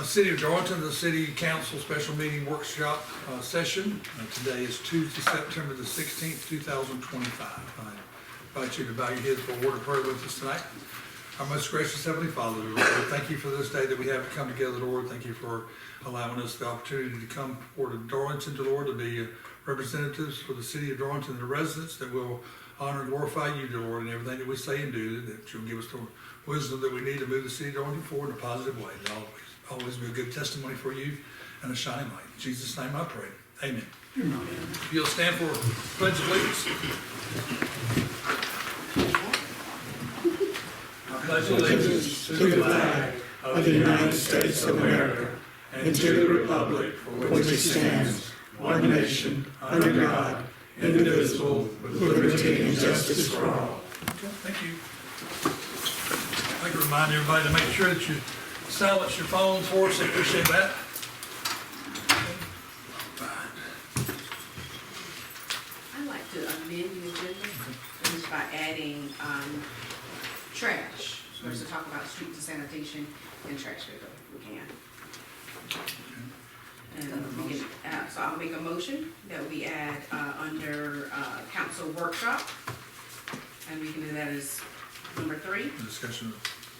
City of Darlington, the City Council Special Meeting Workshop session. Today is Tuesday, September the 16th, 2025. I invite you to bow your heads for a word of prayer with us tonight. Our most gracious Heavenly Father, Lord, thank you for this day that we have to come together, Lord. Thank you for allowing us the opportunity to come forward to Darlington, to Lord, to be representatives for the City of Darlington and the residents that will honor and glorify you, dear Lord, in everything that we say and do, that you'll give us the wisdom that we need to move the City of Darlington forward in a positive way. Always be a good testimony for you and a shining light. In Jesus' name I pray. Amen. Amen. If you'll stand for Pledge of Allegiance. I pledge allegiance to the flag of the United States of America and to the republic for which it stands, one nation, under God, indivisible, with liberty and justice for all. Okay, thank you. I'd like to remind everybody to make sure that you silence your phones for us. I appreciate that. I'd like to amend the agenda just by adding trash. We're supposed to talk about streets and sanitation and trash pickup if we can. And we can, so I'll make a motion that we add under council workshop, and we can do that as number 3.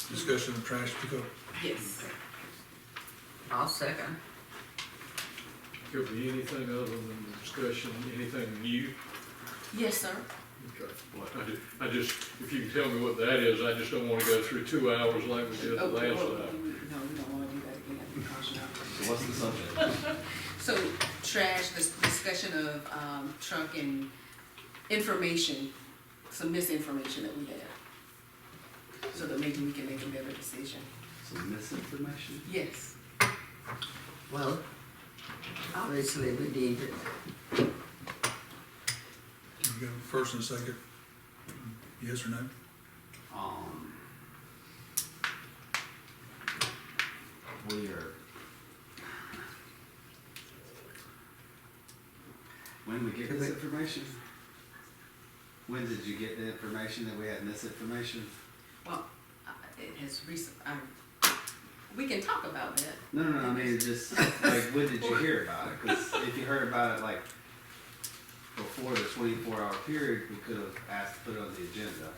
Discussion of trash pickup. Yes. I'll second. Could be anything other than discussion, anything new? Yes, sir. Okay. Well, I just, if you can tell me what that is, I just don't want to go through 2 hours like we did the last time. No, we don't want to do that again. So what's the subject? So trash, this discussion of truck and information, some misinformation that we have, so that maybe we can make a better decision. Some misinformation? Yes. Well, obviously we need it. You got first and a second. Yes or no? We are. When we get this information? When did you get the information that we had misinformation? Well, it has recent. We can talk about that. No, I mean, just, like, when did you hear about it? Because if you heard about it, like, before the 24-hour period, we could have asked to put it on the agenda.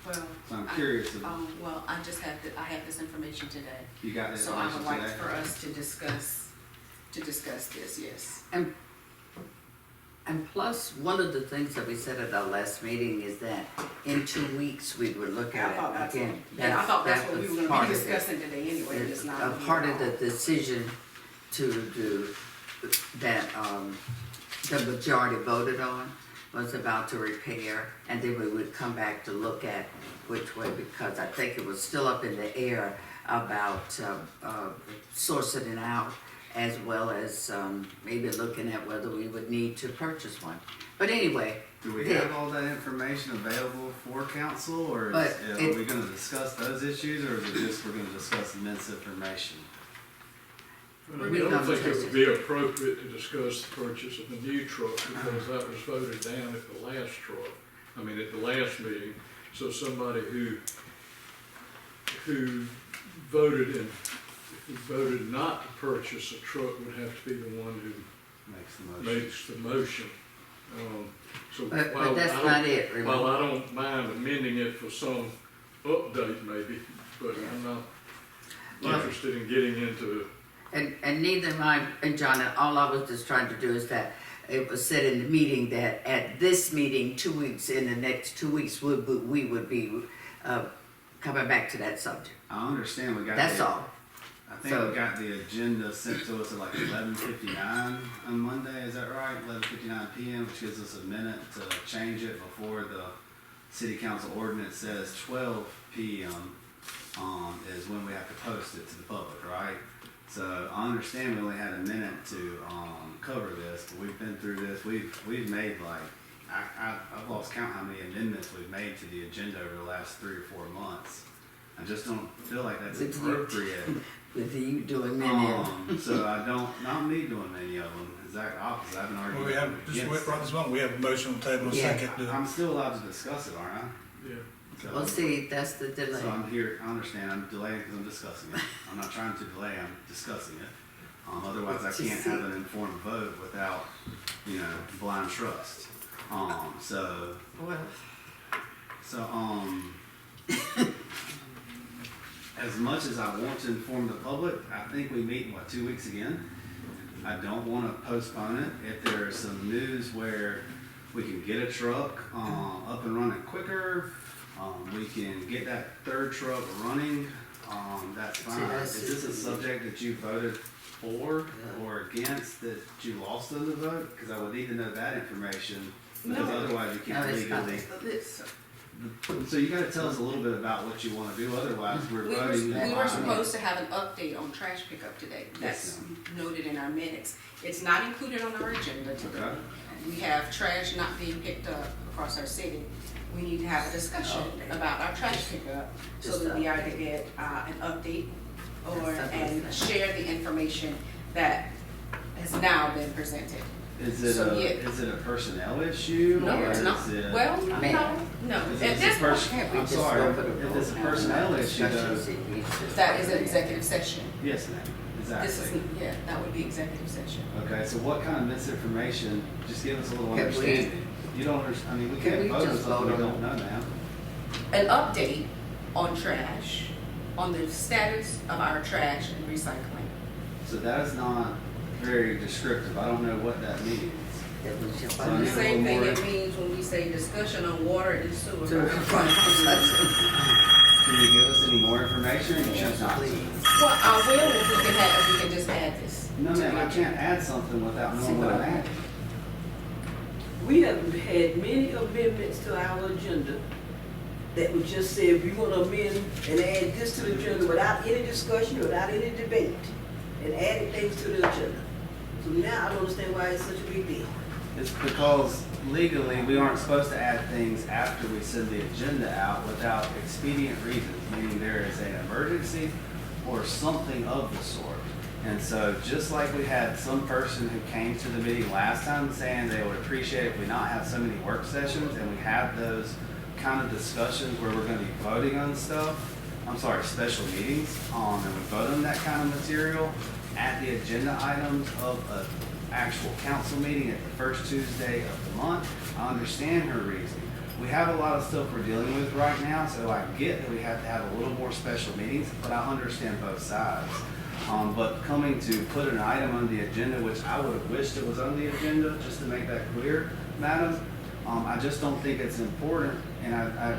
Well. So I'm curious. Well, I just have I have this information today. You got this information today? So I would like today? for us to discuss this, yes. And plus, one of the things that we said at our last meeting is that in 2 weeks we would look at it again. I thought that's what we were going to be was discussing today anyway. It's not a part of the decision to do that the majority voted on was about to repair, and then we would come back to look at which way, because I think it was still up in the air about sourcing it out, as well as maybe looking at whether we would need to purchase one. But anyway. Do we have all that information available for council, or are we going to discuss those issues, or is it just we're going to discuss I misinformation? don't think it would be appropriate to discuss the purchase of a new truck, because that was voted down at the last at the last meeting. So somebody who voted not to purchase a truck would have to be the one who makes the motion. But that's not it, remember? While I don't mind amending it for some update maybe, but I'm not interested in getting into it. And neither am I, and John, all I was just trying to do is that it was said in the meeting that at this meeting, 2 weeks, in the next 2 weeks, we would be coming back to that subject. I understand we got That's all. I think we got the agenda sent to us at like 11:59 on Monday, is that right? 11:59 p.m., which gives us a minute to change it before the city council ordinance says 12 p.m. Is when we have to post it to the public, right? So I understand we only had a minute to cover this, but we've been through this. We've made like I've lost count how many amendments we've made to the agenda over the last 3 or 4 months. I just don't feel like that's appropriate. With you doing many of them. So I don't, not me doing many of them. Exact opposite. I haven't argued. Well, we have just went right this moment. We have a motion on the table. Yeah. Second. I'm still allowed to discuss it, aren't I? Yeah. So, Well, see, that's the delay. so I'm here. I understand. I'm delaying because I'm discussing it. I'm not trying to delay, I'm discussing it. Otherwise I To can't see. have an informed vote without, blind trust. So, Well, as much as I want to inform the public, I think we meet in 2 weeks again. I don't want to postpone it. If there's some news where we can get a truck up and running quicker, we can get that third truck running, that's See, fine. that's Is this a just- subject that you voted for or against, that you lost in the vote? Because I would need to know that information, because No. otherwise you can't No, it's not. legally. This, So you gotta tell us a little bit about what you wanna do, otherwise we're we voting. were supposed to have an update on trash pickup today. That's Yes, noted in our minutes. It's not included on our agenda today. Okay. We have trash not being picked up across our city. We need to have a discussion about our trash pickup so that we either get an update and share the information that has now been presented. Is it So, a, yeah. is it a personnel issue? No, or it's not. is it- Well, Man. no. Is At it this a point, person- can't we I'm just sorry, go for the if it's a vote. personnel issue though, That is an executive session. yes ma'am, This is, exactly. yeah, that would be executive session. Okay, so what kind of misinformation, just give us a little Can we- understanding. You don't I mean, we Can can't we vote on just something we vote don't on- know now. An update on trash, on the status of our trash and recycling. So that is not very descriptive, I don't know what that means. that we should So find The out same thing more. it means when we say discussion on water and sewer. To- Can you give us any more information, or you choose not to? Please. Well, I will if we can just add this. No ma'am, I can't add something without knowing what I'm adding. We have had many amendments to our agenda that would just say, if you want to amend and add this to the agenda without any discussion, without any debate, and added things to the agenda. So now I don't understand why it's such a big deal. It's because legally, we aren't supposed to add things after we send the agenda out without expedient reasons, meaning there is an emergency or something of the sort. And so just like we had some person who came to the meeting last time saying they would appreciate if we not have so many work sessions and we have those kind of discussions where we're gonna be voting on stuff, special meetings, and we vote on that kind of material at the agenda items of an actual council meeting at the first Tuesday of the month. I understand her reasoning. We have a lot of stuff we're dealing with right now, so I get that we have to have a little more special meetings, but I understand both sides. But coming to put an item on the agenda, which I would have wished it was on the agenda, just to make that clear, madam, I just don't think it's important, and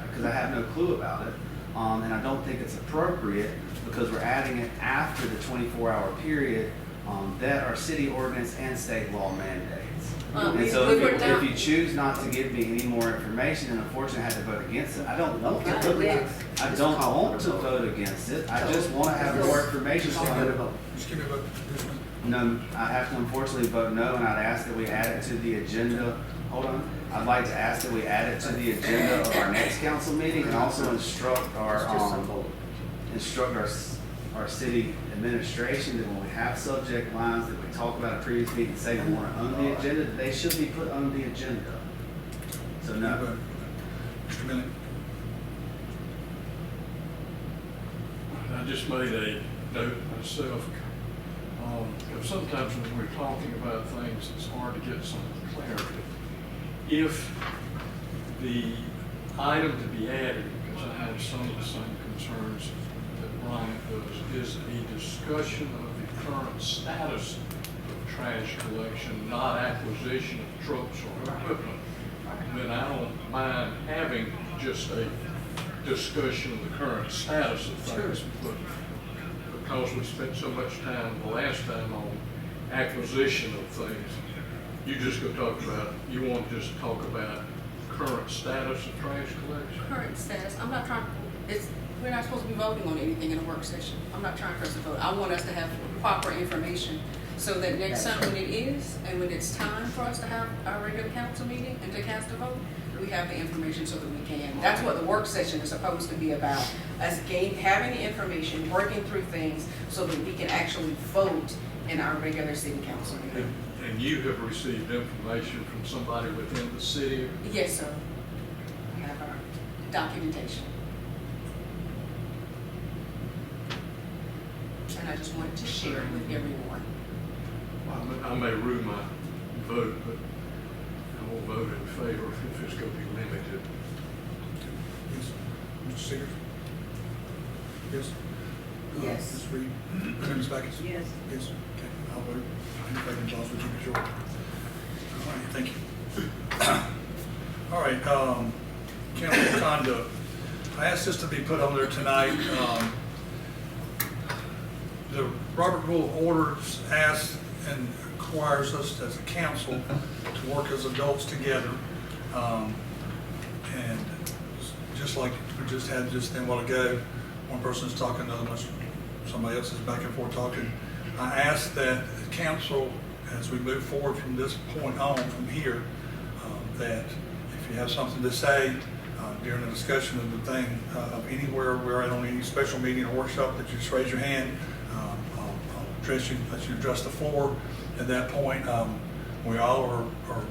because I have no clue about it, and I don't think it's appropriate, because we're adding it after the 24-hour period that our city ordinance and state law mandates. And so if you choose not to give me any more information, and unfortunately I had to vote against it, I don't want to vote against it, I just want to have more information. Just give me a vote. Just give me a vote. No, I have to unfortunately vote no, and I'd ask that we add it to the agenda. Hold on. I'd like to ask that we add it to the agenda of our next council meeting, and also instruct our city administration that when we have subject lines that we talk about at previous meetings, say we want to own the agenda, that they should be put on the agenda. So no. Mr. Millie? I just made a note myself. Sometimes when we're talking about things, it's hard to get some clarity. If the item to be added, because I have some of the same concerns that Brian does, is a discussion of the current status of trash collection, not acquisition of trucks or equipment, then I don't mind having just a discussion of the current status of things. But because we spent so much time the last time on acquisition of things, you just go talk about, you want to just talk about current status of trash collection? Current status, I'm not trying, we're not supposed to be voting on anything in a work session. I'm not trying for us to vote. I want us to have proper information so that next time when it is, and when it's time for us to have our regular council meeting and to cast a vote, we have the information so that we can. That's what the work session is supposed to be about, us having the information, working through things so that we can actually vote in our regular city council meeting. And you have received information from somebody within the city? Yes, sir. We have our documentation. I just wanted to share it with everyone. I may rue my vote, but I will vote in favor if it's going to be limited. Yes. Mr. Seegers? Yes? Yes. Ms. Reed? Ms. Backus? Yes. Yes, okay, I'll vote in favor, as long as we keep it short. All right, thank you. All right, council conduct. I asked this to be put on there tonight. The Robert Rule of Orders asks and requires us as a council to work as adults together. And just like we just had just then a while ago, one person's talking, another one, somebody else is back and forth talking. I ask that the council, as we move forward from this point on, from here, that if you have something to say during the discussion of the thing, of anywhere we're at on any special meeting or workshop, that you just raise your hand. I'll address you, let you address the floor. At that point, we all are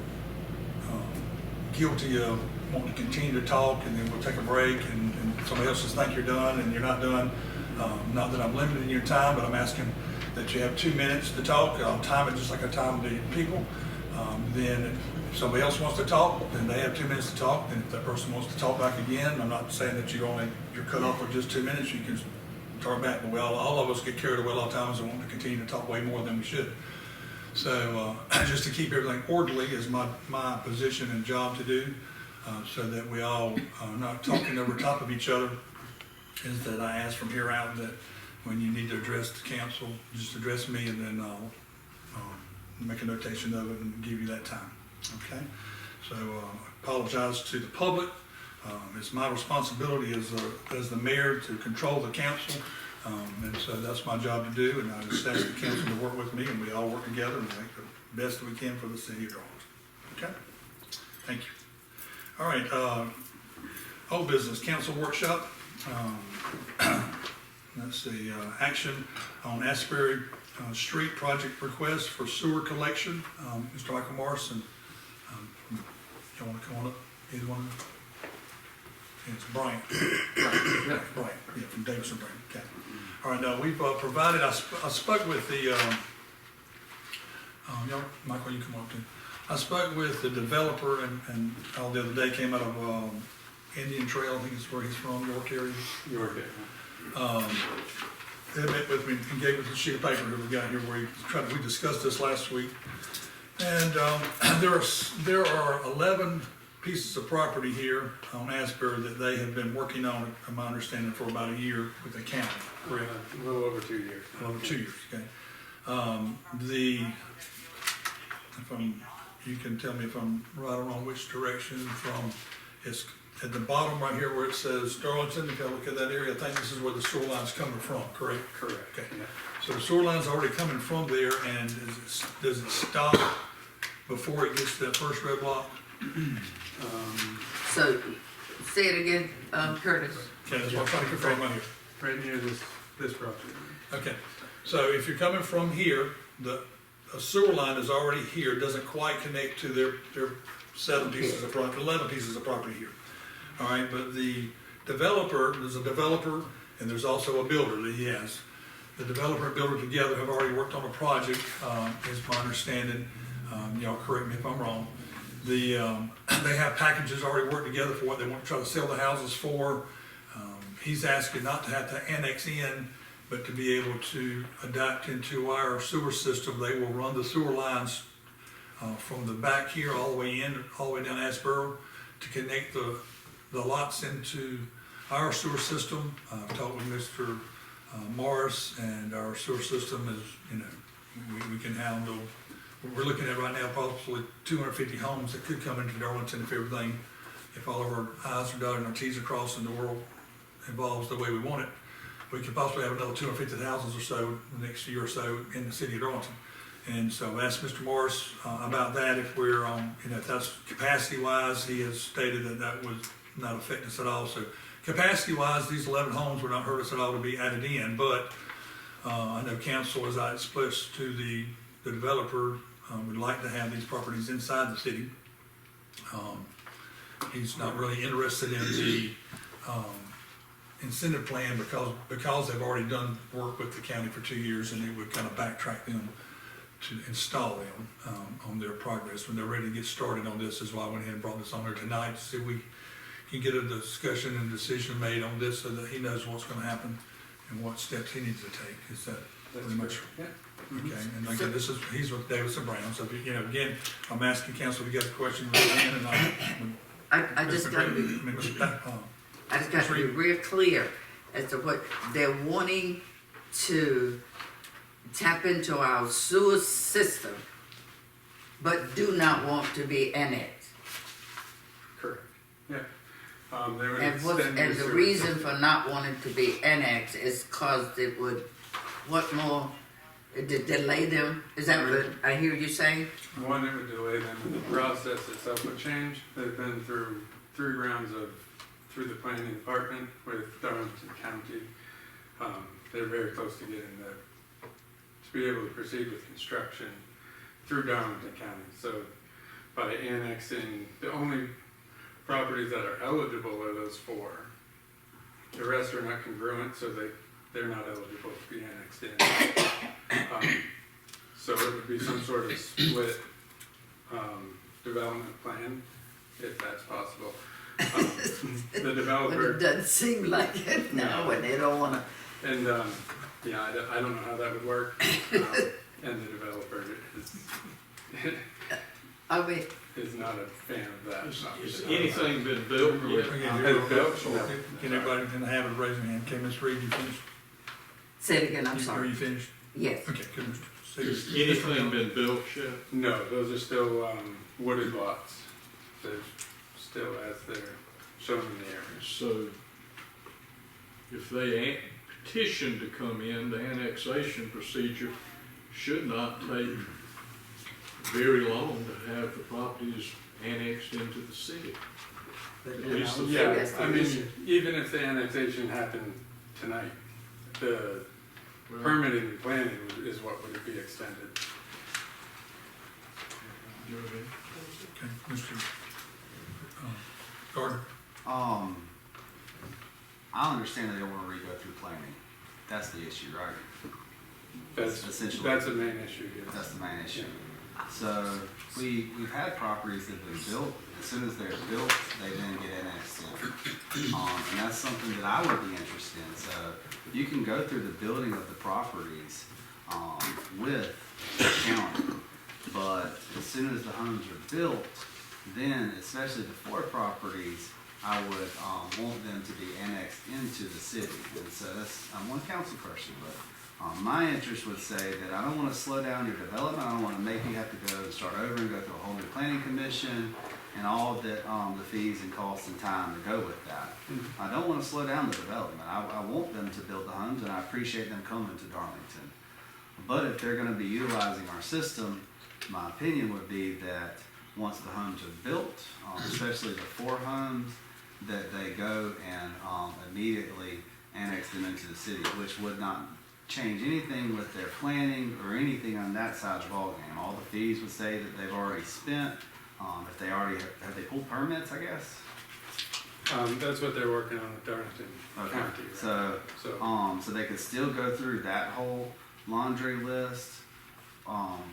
guilty of wanting to continue to talk, and then we'll take a break, and somebody else just think you're done and you're not done. Not that I'm limiting your time, but I'm asking that you have 2 minutes to talk. I'll time it just like I time the people. Then if somebody else wants to talk, then they have 2 minutes to talk. And if that person wants to talk back again, I'm not saying that you're cut off for just 2 minutes. You can start back. But all of us get carried away a lot of times and want to continue to talk way more than we should. So just to keep everything orderly is my position and job to do, so that we all are not talking over top of each other, is that I ask from here out that when you need to address the council, just address me, and then I'll make a notation of it and give you that time. Okay? So apologize to the public. It's my responsibility as the mayor to control the council. And so that's my job to do, and I just ask the council to work with me, and we all work together and make the best we can for the city of Darlington. Okay? Thank you. All right, old business, council workshop. Let's see, action on Ashbury Street project request for sewer collection. Mr. Michael Morrison, you want to come on up? Either one of them? It's Brian. Brian, yeah, from Davidson Brian. Okay. All right, now we've provided, I spoke with the, Michael, you come up too. I spoke with the developer and the other day came out of Indian Trail, I think is where he's from, York area. York, They met with me and gave us a sheet of paper that we got here where we discussed this last week. And there are 11 pieces of property here on Ashbury that they have been working on, from my understanding, for about a year with the county. Correct? A little over 2 years. A little over 2 years, okay. You can tell me if I'm right or wrong, which direction from, it's at the bottom right here where it says Darlington. If you look at that area, I think this is where the sewer line's coming from, correct? Correct. Okay. Yeah. So the sewer line's already coming from there, and does it stop before it gets to that first red block? So, say it again, Curtis. Okay, that's what I'm trying to confirm right here. Right near this property. Okay, so if you're coming from here, a sewer line is already here, doesn't quite connect to their 7 pieces of property, 11 pieces of property here. All right, but the developer, there's a developer and there's also a builder that he has. The developer and builder together have already worked on a project, is my understanding. Y'all correct me if I'm wrong. They have packages already worked together for what they want to try to sell the houses for. He's asking not to have to annex in, but to be able to adapt into our sewer system. They will run the sewer lines from the back here all the way in, all the way down Ashbury, to connect the lots into our sewer system. I've talked with Mr. Morris, and our sewer system is, we can handle. We're looking at right now possibly 250 homes that could come into Darlington if all of our I's are dotted and our T's are crossed and the world evolves the way we want it. We could possibly have another 250 houses or so the next year or so in the city of Darlington. And so I asked Mr. Morris about that, if we're on, if that's capacity-wise. He has stated that would not affect us at all. So capacity-wise, these 11 homes would not hurt us at all to be added in, but I know council, as I expressed to the developer, would like to have these properties inside the city. He's not really interested in incentive plan because they've already done work with the county for 2 years, and it would kind of backtrack them to install them, on their progress. When they're ready to get started on this is why I went ahead and brought this on here tonight, to see if we can get a discussion and decision made on this so that he knows what's gonna happen and what steps he needs to take. Is that That's pretty much? fair. Yeah. Okay, and again, he's with Davidson Brown, so, you know, again, I'm asking council to get a question with Dan, and I just gotta be, I just gotta be real clear as to what they're wanting to tap into our sewer system, but do not want to be annexed. Correct. Yeah. They would And extend and the sewer reason system. for not wanting to be annexed is cause it would, what more, it did delay them? Is that what I hear you saying? One, it would delay them, and the process itself would change. They've been through 3 rounds through the planning department with Darlington County. They're very close to getting to be able to proceed with construction through Darlington County. So by annexing, the only properties that are eligible are those 4. The rest are not congruent, so they're not eligible to be annexed in. So it would be some sort of split development plan, if that's possible. The But developer, it doesn't seem like it now, and they don't wanna, and yeah, I don't know how that would work. And the developer I mean, is not a fan of that. Has anything been built yet? Can everybody in the habit of raising their hand? Okay, Ms. Reed, you finished? say it again, I'm Are sorry. you finished? Yes. Okay, good. Has anything been built yet? No, those are still wooded lots. They're still as they're shown in the area. So if they petition to come in, the annexation procedure should not take very long to have the properties annexed into the city. At least the Yeah, That's the I mean, issue. even if the annexation happened tonight, the well, permitting and planning is what would be extended. you know what I mean? Okay, Mr. Gardner? I understand they don't wanna re-go through planning. That's the issue, right? That's Essentially. That's the main issue, yes. That's the main issue. So we've had properties that have been built. As soon as they're built, they then get annexed in. And that's something that I would be interested in. So you can go through the building of the properties with the county, but as soon as the homes are built, then especially the 4 properties, I would want them to be annexed into the city. And so I'm one council person, but my interest would say that I don't want to slow down your development. I don't want to make you have to go and start over and go through a whole new planning commission and all of the fees and costs and time to go with that. I don't want to slow down the development. I want them to build the homes, and I appreciate them coming to Darlington. But if they're going to be utilizing our system, my opinion would be that once the homes are built, especially the 4 homes, that they go and immediately annex them into the city, which would not change anything with their planning or anything on that side of the ballgame. All the fees would say that they've already spent. If they already have they pulled permits, I guess. That's what they're working on with Darlington Okay. County. Right? So they could still go through that whole laundry list. And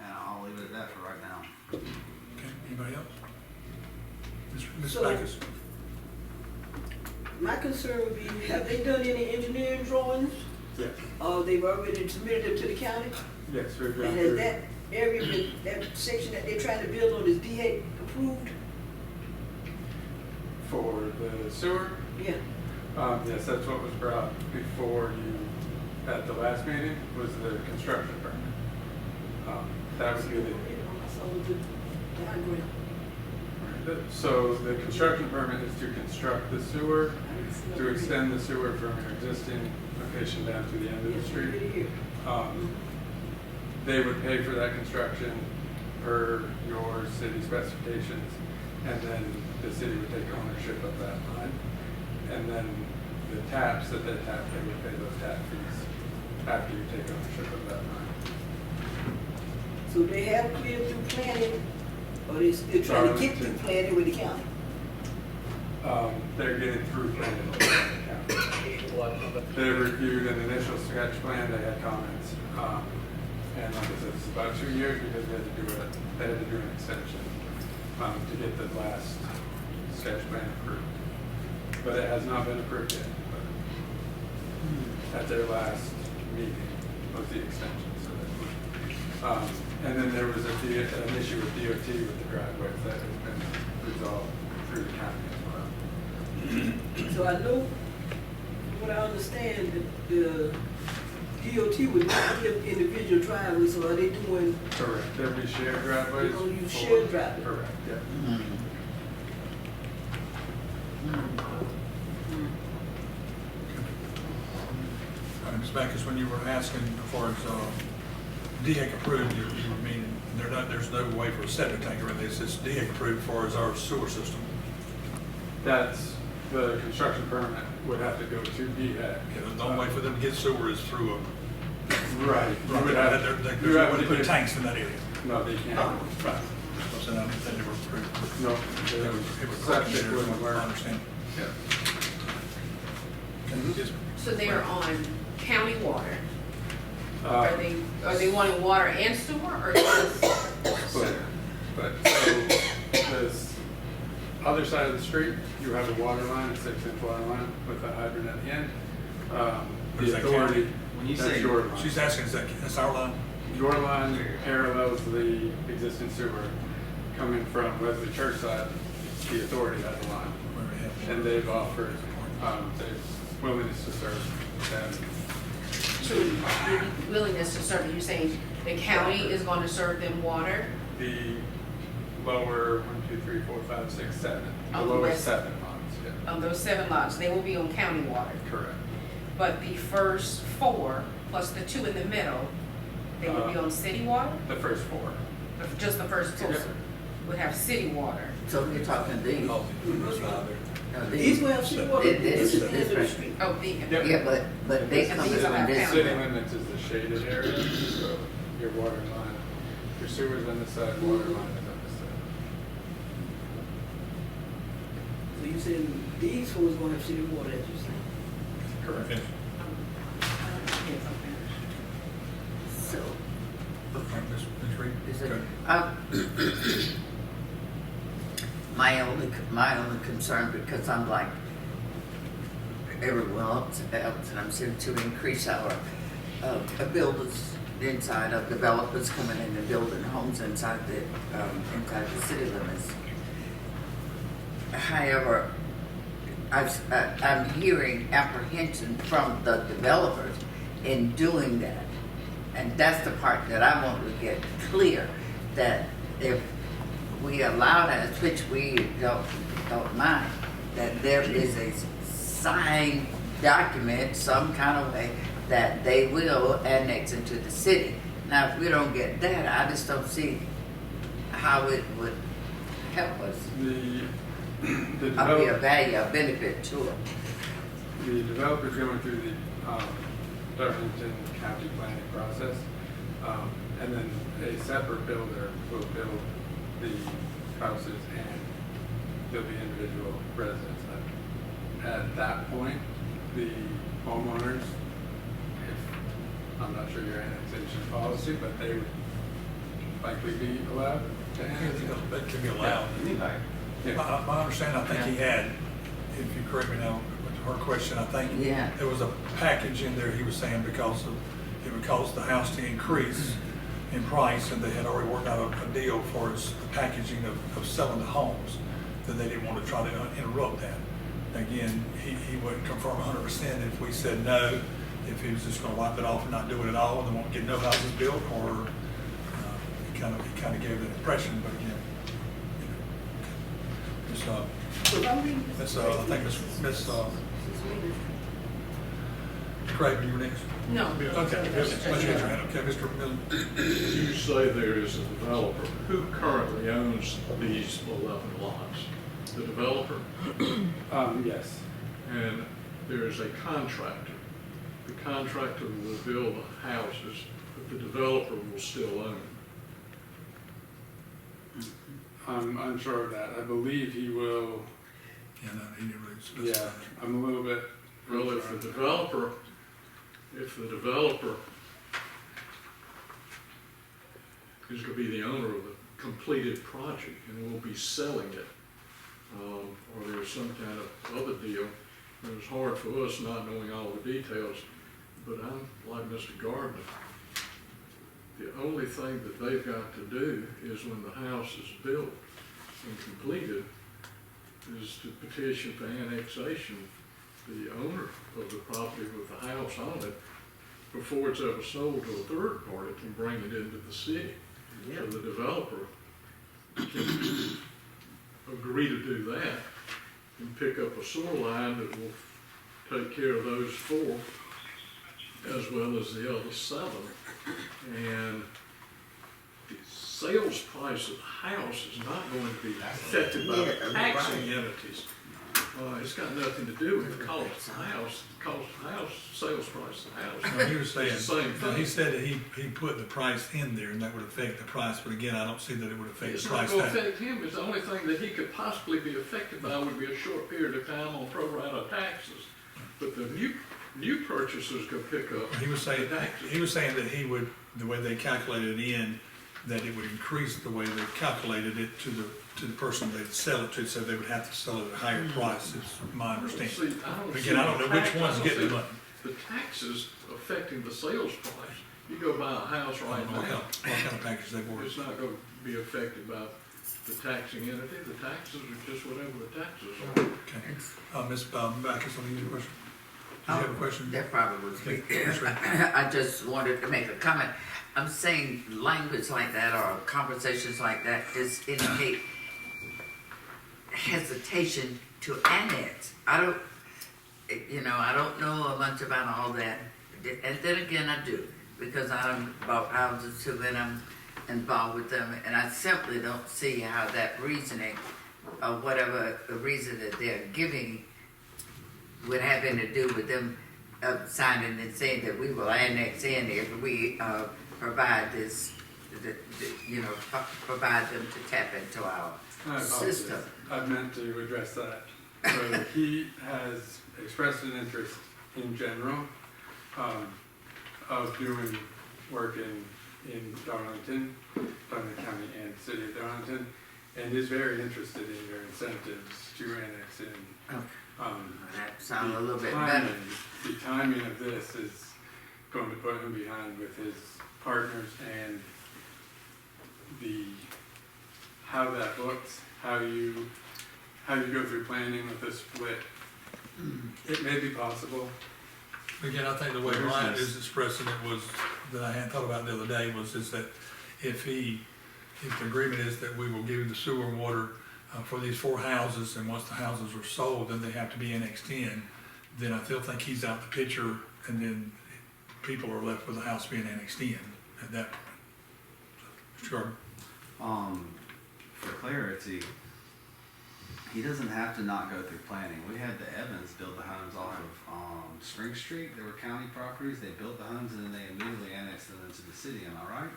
I'll leave it at that for right now. Okay, anybody else? Ms. So- Backus? My concern would be, have they done any engineering drawings? Yes, They've already submitted them to the county? yes, we've gone And has through. that area, that section that they're trying to build on is DA approved? For the sewer, Yeah. yes, that's what was brought before you at the last meeting, was the construction permit. That would be the, I saw the diagram. so the construction permit is to construct the sewer, I didn't see to no extend the sewer from your existing location down to the end of the Yes, street. right here. They would pay for that construction per your city specifications, and then the city would take ownership of that line. And then the taps that they tap, they would pay those tap fees after you take ownership of that line. So they have cleared through planning, or they still trying to get through planning with the county? They're getting through planning. They reviewed an initial sketch plan, they had comments. And like I said, it's about 2 years because they had to do an extension to get the last sketch plan approved. But it has not been approved yet. But at their last meeting was the extension. So that, and then there was an issue with DOT with the driveways that has been resolved through the county as well. So I know, from what I understand, that the DOT would not give individual driveways, so are they doing, Correct. There'll be shared driveways. they're gonna use for- shared driveways? Correct, yeah. Mm. Ms. Backus, when you were asking as far as DEC approved, you were meaning, there's no way for a septic tank or anything, it's just DEC approved as far as our sewer system. That's, the construction permit would have to go to DHEC. Yeah, the only way for them to get sewer is through a. Right. You would have, They you have wouldn't to put get- tanks in that area. No, they can't. Right. So now they never approved. No, It was septic wouldn't work. I understand. Yeah. Yes. So they're on county water. Uh, Are they wanting water and sewer or just? But so this other side of the street, you have a water line, a 6-inch water line with a hydrant at the end. Is The that authority, When you that's say- your line. She's asking, that's our line? Your line parallels the existing sewer coming from Wesley Church side. The authority has a line, Where we have- and they've offered, they've willingness to serve them. So the willingness to serve, you're saying the county is going to serve them water? The lower 1, 2, 3, 4, 5, 6, 7. The On the lower west. 7 lines, yeah. On those 7 lots, they will be on county water. Correct. But the first 4 plus the 2 in the middle, they will be on city water? The first 4. Just the first 4 Yeah. would have city water. So you're talking these? Oh, there's not there. No, These will have city water, This is this is the end of the different. street. Oh, the. Yep. Yeah, but they come These in are this. county. City limits is the shaded area, so your water line, your sewer's on this side, water line is on this side. So you said these ones gonna have city water, as you say? Correct. Finish. So, Okay, Ms. Reed? is it, Good. my only concern, because I'm like everyone else, and I'm saying to increase our builders inside of developers coming in and building homes inside the city limits. However, I'm hearing apprehension from the developers in doing that. And that's the part that I want to get clear, that if we allow that, which we don't mind, that there is a signed document, some kind of way, that they will annex into the city. Now, if we don't get that, I just don't see how it would help us, The or be a developer, value, a benefit to it. the developer's going through the Darlington County planning process, and then a separate builder will build the houses and there'll be individual residents. At that point, the homeowners, if, I'm not sure your annexation policy, but they would likely be allowed to annex. That could be allowed. Anybody. Yeah. My understanding, I think he had, if you correct me now, with her question, I think Yeah. there was a package in there, he was saying, because it would cause the house to increase in price, and they had already worked out a deal for the packaging of selling the homes, that they didn't want to try to interrupt that. Again, he wouldn't confirm 100% if we said no, if he was just gonna wipe it off and not do it at all, and they won't get no houses built, or he kind of gave that impression, but again, you know, So if I'm reading this. I think it's Miss Craven, you were next. No. Okay, let's get your hand. Okay, Mr. Miller. You say there is a developer. Who currently owns these 11 lots? The developer? Yes. And there is a contractor. The contractor will build the houses, but the developer will still own. I'm unsure of that. I believe he will Yeah, no, he didn't really specify Yeah, that. I'm a little bit. Well, if the developer is gonna be the owner of the completed project and will be selling it, or there's some kind of other deal, and it's hard for us not knowing all the details, but I'm like Mr. Gardner. The only thing that they've got to do is when the house is built and completed, is to petition for annexation, the owner of the property with the house on it, before it's ever sold to a third party, can bring it into the city. So the developer can agree to do that and pick up a sewer line that will take care of those four as well as the other 7. And the sales price of the house is not going to be affected by the taxing entities. It's got nothing to do with the cost of the house. The cost of the house, sales price of the house. No, he was saying, It's the same no, he thing. said that he put the price in there and that would affect the price, but again, I don't see that it would affect It's the not price gonna tag. affect him, it's the only thing that he could possibly be affected by would be a short period of time on pro rata taxes. But the new purchasers could pick up He was saying, the taxes. he was saying that he would, the way they calculated it in, that it would increase the way they calculated it to the person they'd sell it to, so they would have to sell it at a higher price, is my understanding. See, I don't But see again, I don't know the which tax- one's I don't getting the see money. the taxes affecting the sales price. You go buy a house I right don't know what now, kind of package they were. it's not gonna be affected by the taxing entity, the taxes are just whatever the taxes are. Okay. Ms. Backus, on your question? Do you have a question? That probably was me. Okay, that's right. I just wanted to make a comment. I'm saying language like that or conversations like that is indicate hesitation to annex. I don't know much about all that. And then again, I do, because I bought houses too, and I'm involved with them, and I simply don't see how that reasoning, or whatever the reason that they're giving, would have anything to do with them signing and saying that we will annex in if we provide this, provide them to tap into our I system. apologize. I meant to address that. So he has expressed an interest in general, of doing work in Darlington, County and City of Darlington, and is very interested in your incentives to annex in. That sounds a little bit timing- better. The timing of this is going to put him behind with his partners, and how that looks, how you go through planning with this split. It may be possible. Again, I think the way Where's Ryan this? is expressing it was, that I hadn't thought about the other day, is that if the agreement is that we will give you the sewer and water for these 4 houses, and once the houses are sold, then they have to be annexed in, then I still think he's out the picture, and then people are left with the house being annexed in at that point. Sure. For clarity, he doesn't have to not go through planning. We had the Evans build the homes off of Spring Street. They were county properties. They built the homes and then they immediately annexed them into the city. Am I right?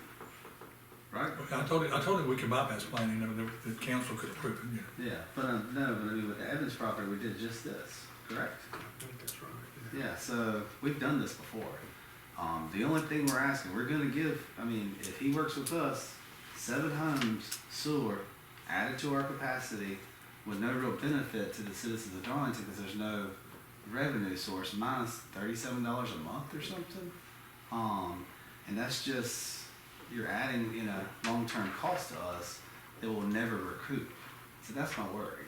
Right? I told him we could bypass planning, the council could approve it, Yeah, but no, but I mean with the Evans property, we did just this, correct? I think that's right. Yeah, so we've done this before. The only thing we're asking, we're gonna give, I mean, if he works with us, 7 homes, sewer, added to our capacity with no real benefit to the citizens of Darlington because there's no revenue source, minus $37 a month or something. And that's just, you're adding, long-term cost to us that we'll never recoup. So that's my worry.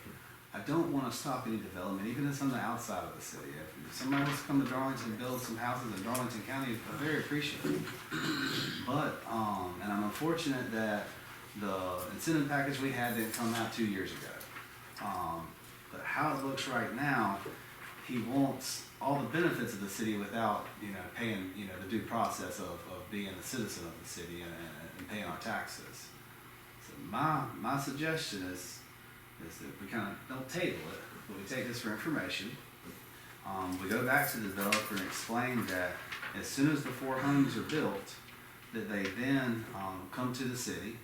I don't want to stop any development, even if it's on the outside of the city. If somebody wants to come to Darlington and build some houses in Darlington County, I'm very appreciative. But, and I'm unfortunate that the incentive package we had didn't come out 2 years ago. But how it looks right now, he wants all the benefits of the city without, paying, the due process of being a citizen of the city and paying our taxes. So my suggestion is that we kind of don't table it, but we take this for information. We go back to the developer and explain that as soon as the 4 homes are built, that they then come to the city,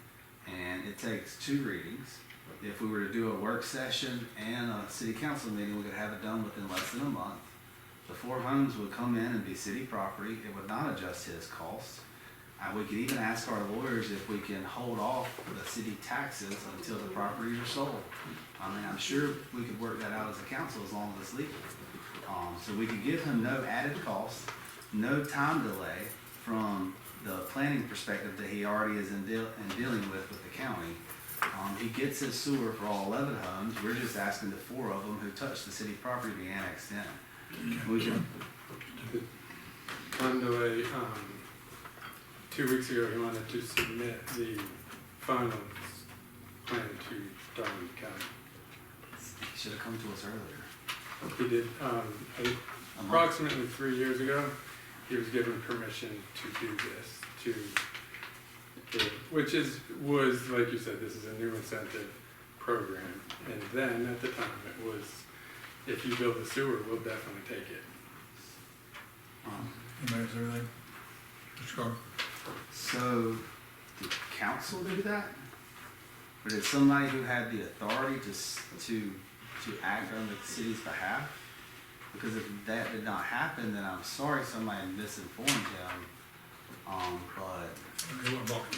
and it takes 2 readings, if we were to do a work session and a city council meeting, we could have it done within less than a month. The 4 homes would come in and be city property. It would not adjust his costs. We could even ask our lawyers if we can hold off the city taxes until the properties are sold. I mean, I'm sure we could work that out as a council as long as it's legal. So we could give him no added cost, no time delay from the planning perspective that he already is in dealing with the county. He gets his sewer for all 11 homes. We're just asking the 4 of them who touch the city property to be annexed in. We can, Time delay, 2 weeks ago, he wanted to submit the final plan to Darlington County. he should have come to us earlier. He did, approximately 3 years ago, he was given permission to do this, which was, like you said, this is a new incentive program. And then at the time, it was, if you build the sewer, we'll definitely take it. Anybody else, everything? Mr. Carter? So, did council do that? Or did somebody who had the authority to act on the city's behalf? Because if that did not happen, then I'm sorry somebody misinformed him. But, He went block the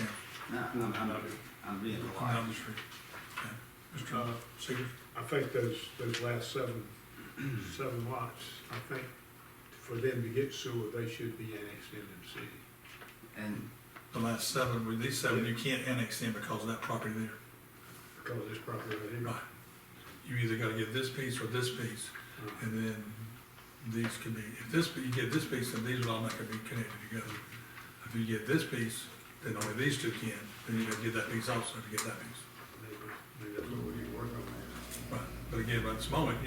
camera. no, I'm being Come polite. down the street. Okay. Mr. Seegers? I think those last seven lots, I think for them to get sewer, they should be annexed into the city. And The last 7, with these 7, you can't annex in because of that property there. Because of this property right here. Right. You either gotta get this piece or this piece, and then these could be, you get this piece, then these would automatically be connected together. If you get this piece, then only these 2 can, then you gotta get that piece also to get that piece. Maybe that's what we need to work on that. Right, but again, at this moment,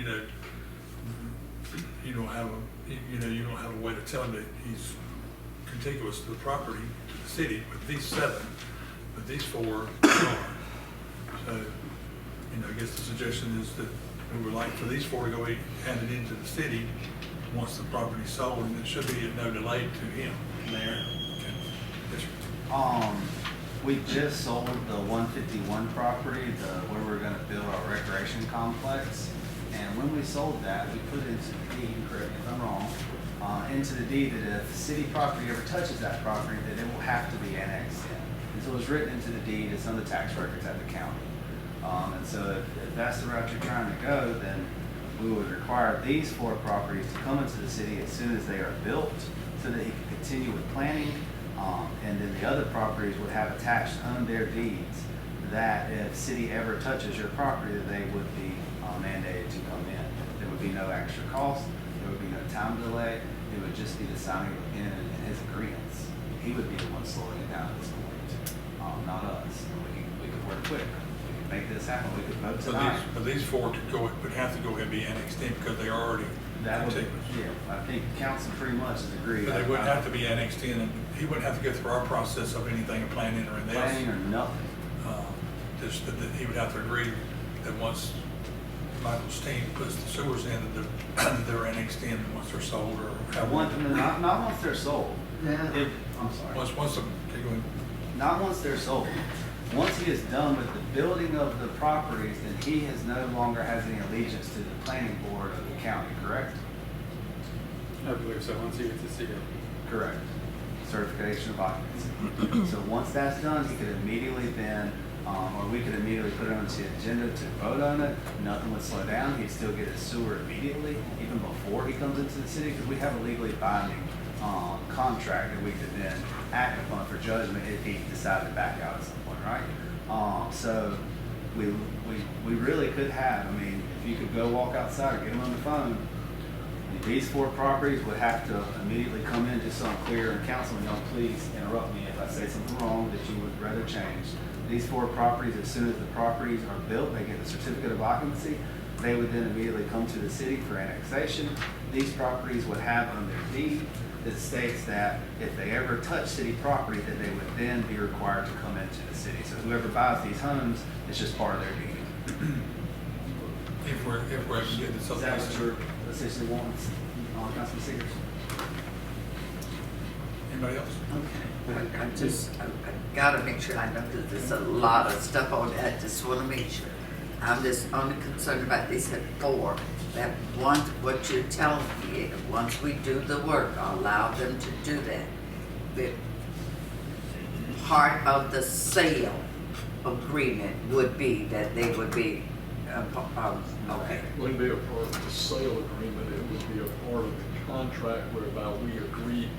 you don't have a way to tell him that he's contiguous to the property, to the city, with these 7, but these 4 are. So, I guess the suggestion is that we would like for these 4 to go handed into the city once the property's sold, and it should be at no delay to him. Mayor, Okay. Yes, sir. we just sold the 151 property, where we're gonna build our recreation complex. And when we sold that, we put into the deed, correct me if I'm wrong, into the deed that if city property ever touches that property, that it will have to be annexed in. And so it was written into the deed, it's on the tax records at the county. And so if that's the route you're trying to go, then we would require these 4 properties to come into the city as soon as they are built, so that he can continue with planning. And then the other properties would have attached on their deeds that if city ever touches your property, that they would be mandated to come in. There would be no extra cost, there would be no time delay, it would just be the signing of in his agreements. He would be the one slowing it down at this point, not us. And we could work quick, we could make this happen, we could vote tonight. But these 4 would have to go ahead and be annexed in because they are already That would, contiguous. yeah, I think council pretty much has agreed. But they wouldn't have to be annexed in, and he wouldn't have to go through our process of anything, of planning or anything else. Planning or nothing. Just that he would have to agree that once Michael's team puts the sewers in, that they're annexed in once they're sold or Not once they're sold. Yeah. I'm sorry. Once the, okay, go ahead. Not once they're sold. Once he is done with the building of the properties, then he no longer has any allegiance to the planning board of the county, correct? I believe so, once he gets to see it. Correct. Certification of occupancy. So once that's done, he could immediately then, or we could immediately put it on the agenda to vote on it. Nothing would slow down. He'd still get his sewer immediately, even before he comes into the city, because we have a legally binding contract that we could then act upon for judgment if he decided to back out at some point, right? So we really could have, I mean, if you could go walk outside or get him on the phone, these 4 properties would have to immediately come in, just so I'm clear, and Councilman, y'all please interrupt me if I say something wrong that you would rather change. These 4 properties, as soon as the properties are built, they get the certificate of occupancy, they would then immediately come to the city for annexation. These properties would have on their deed that states that if they ever touch city property, that they would then be required to come into the city. So whoever buys these homes, it's just part of their deed. If we're able to get this Is that what up. you're essentially wanting, Councilman Seegers? Anybody else? Okay. I gotta make sure I know that there's a lot of stuff on that, just wanna make sure. I'm just only concerned about, they said 4, that once, what you're telling me, once we do the work, allow them to do that. The part of the sale agreement would be that they would be, okay. It wouldn't be a part of the sale agreement, it would be a part of the contract whereby we agreed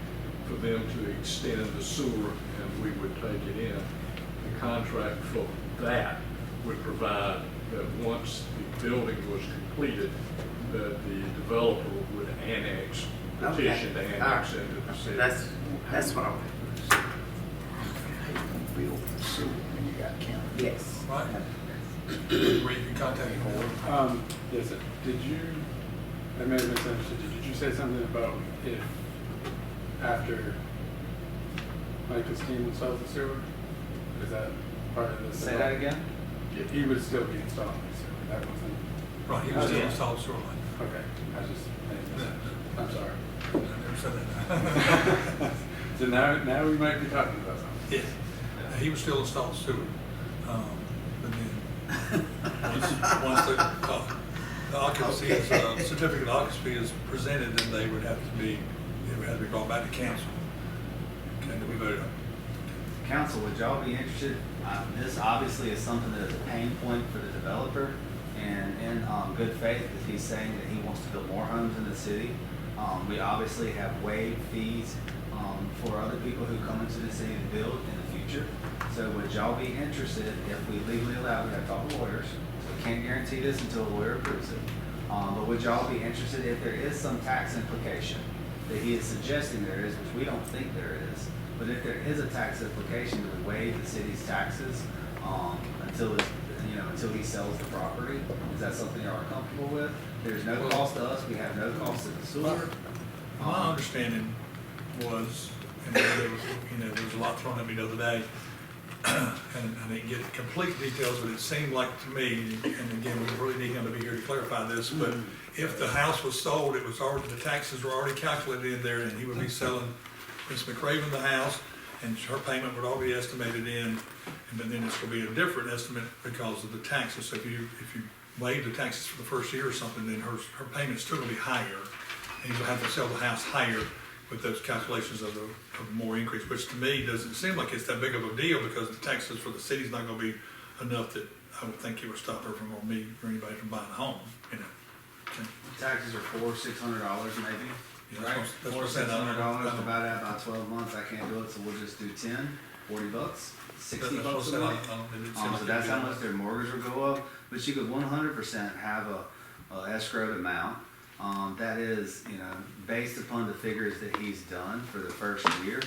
for them to extend the sewer and we would take it in. The contract for that would provide that once the building was completed, that the developer would annex, petition to Okay. annex All right. into the city. That's what I want. Bill for the sewer when you got county. Yes. Right. Where you can contact the board. Yes, sir. Did you, I may have misunderstood, did you say something about if, after Michael's team installs the sewer? Is that part of this? Say that again? He would still be installing the sewer, that wasn't, Right, he was still installed sewer line. okay, I just, I'm sorry. I never said that. So now we might be talking about something. Yes, he was still installed sewer, but then, once the occupancy is, certificate of occupancy is presented, then they would have to be, it would have to be brought back to council. Okay, to be voted on. Council, would y'all be interested, this obviously is something that is a pain point for the developer, and in good faith, if he's saying that he wants to build more homes in the city, we obviously have waived fees for other people who come into the city to build in the future. So would y'all be interested if we legally allow, we have to talk to lawyers, so we can't guarantee this until a lawyer approves it. But would y'all be interested if there is some tax implication that he is suggesting there is, which we don't think there is, but if there is a tax implication to waive the city's taxes until it's, until he sells the property, is that something y'all are comfortable with? There's no cost to us, we have no cost to the sewer. My understanding was, and there was, there was a lot thrown at me the other day, and I didn't get complete details, but it seemed like to me, and again, we really need him to be here to clarify this, but if the house was sold, it was already, the taxes were already calculated in there, and he would be selling Ms. McRavin the house, and her payment would already be estimated in, but then it's gonna be a different estimate because of the taxes. So if you waive the taxes for the first year or something, then her payment's still gonna be higher, and you'll have to sell the house higher with those calculations of more increase, which to me doesn't seem like it's that big of a deal because the taxes for the city's not gonna be enough that I would think it would stop her from, or me, or anybody from buying a home, Okay. Taxes are $400-600 maybe, Yeah, right? that's what I said. $400-600, divide that by 12 months, I can't do it, so we'll just do 10, $40, $60 a month. So that's how much their mortgage will go up, but you could 100% have a escrowed amount. That is, based upon the figures that he's done for the first year.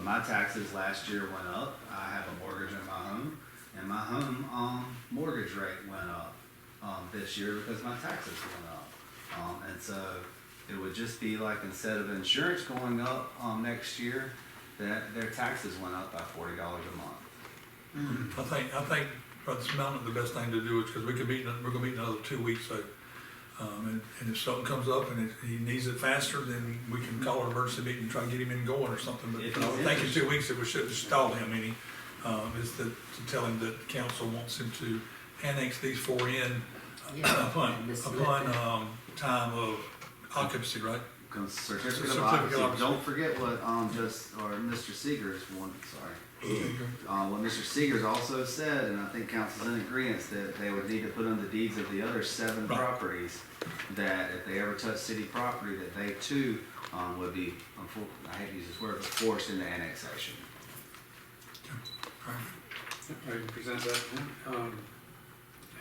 My taxes last year went up. I have a mortgage on my home, and my home mortgage rate went up this year because my taxes went up. And so it would just be like instead of insurance going up next year, that their taxes went up by $40 a month. I think for this mountain, the best thing to do is, because we're gonna meet in another 2 weeks, so, and if something comes up and he needs it faster, then we can call an emergency meeting and try to get him in going or something, but I would think in 2 weeks that we shouldn't stall him any, is to tell him that council wants him to annex these 4 in upon time of occupancy, right? Certificate of occupancy. Don't forget what Mr. Seegers wanted, what Mr. Seegers also said, and I think council's in agreement, that they would need to put on the deeds of the other 7 Right. properties, that if they ever touch city property, that they too would be, I hate to use this word, but forced into annexation. All right. I can present that to him.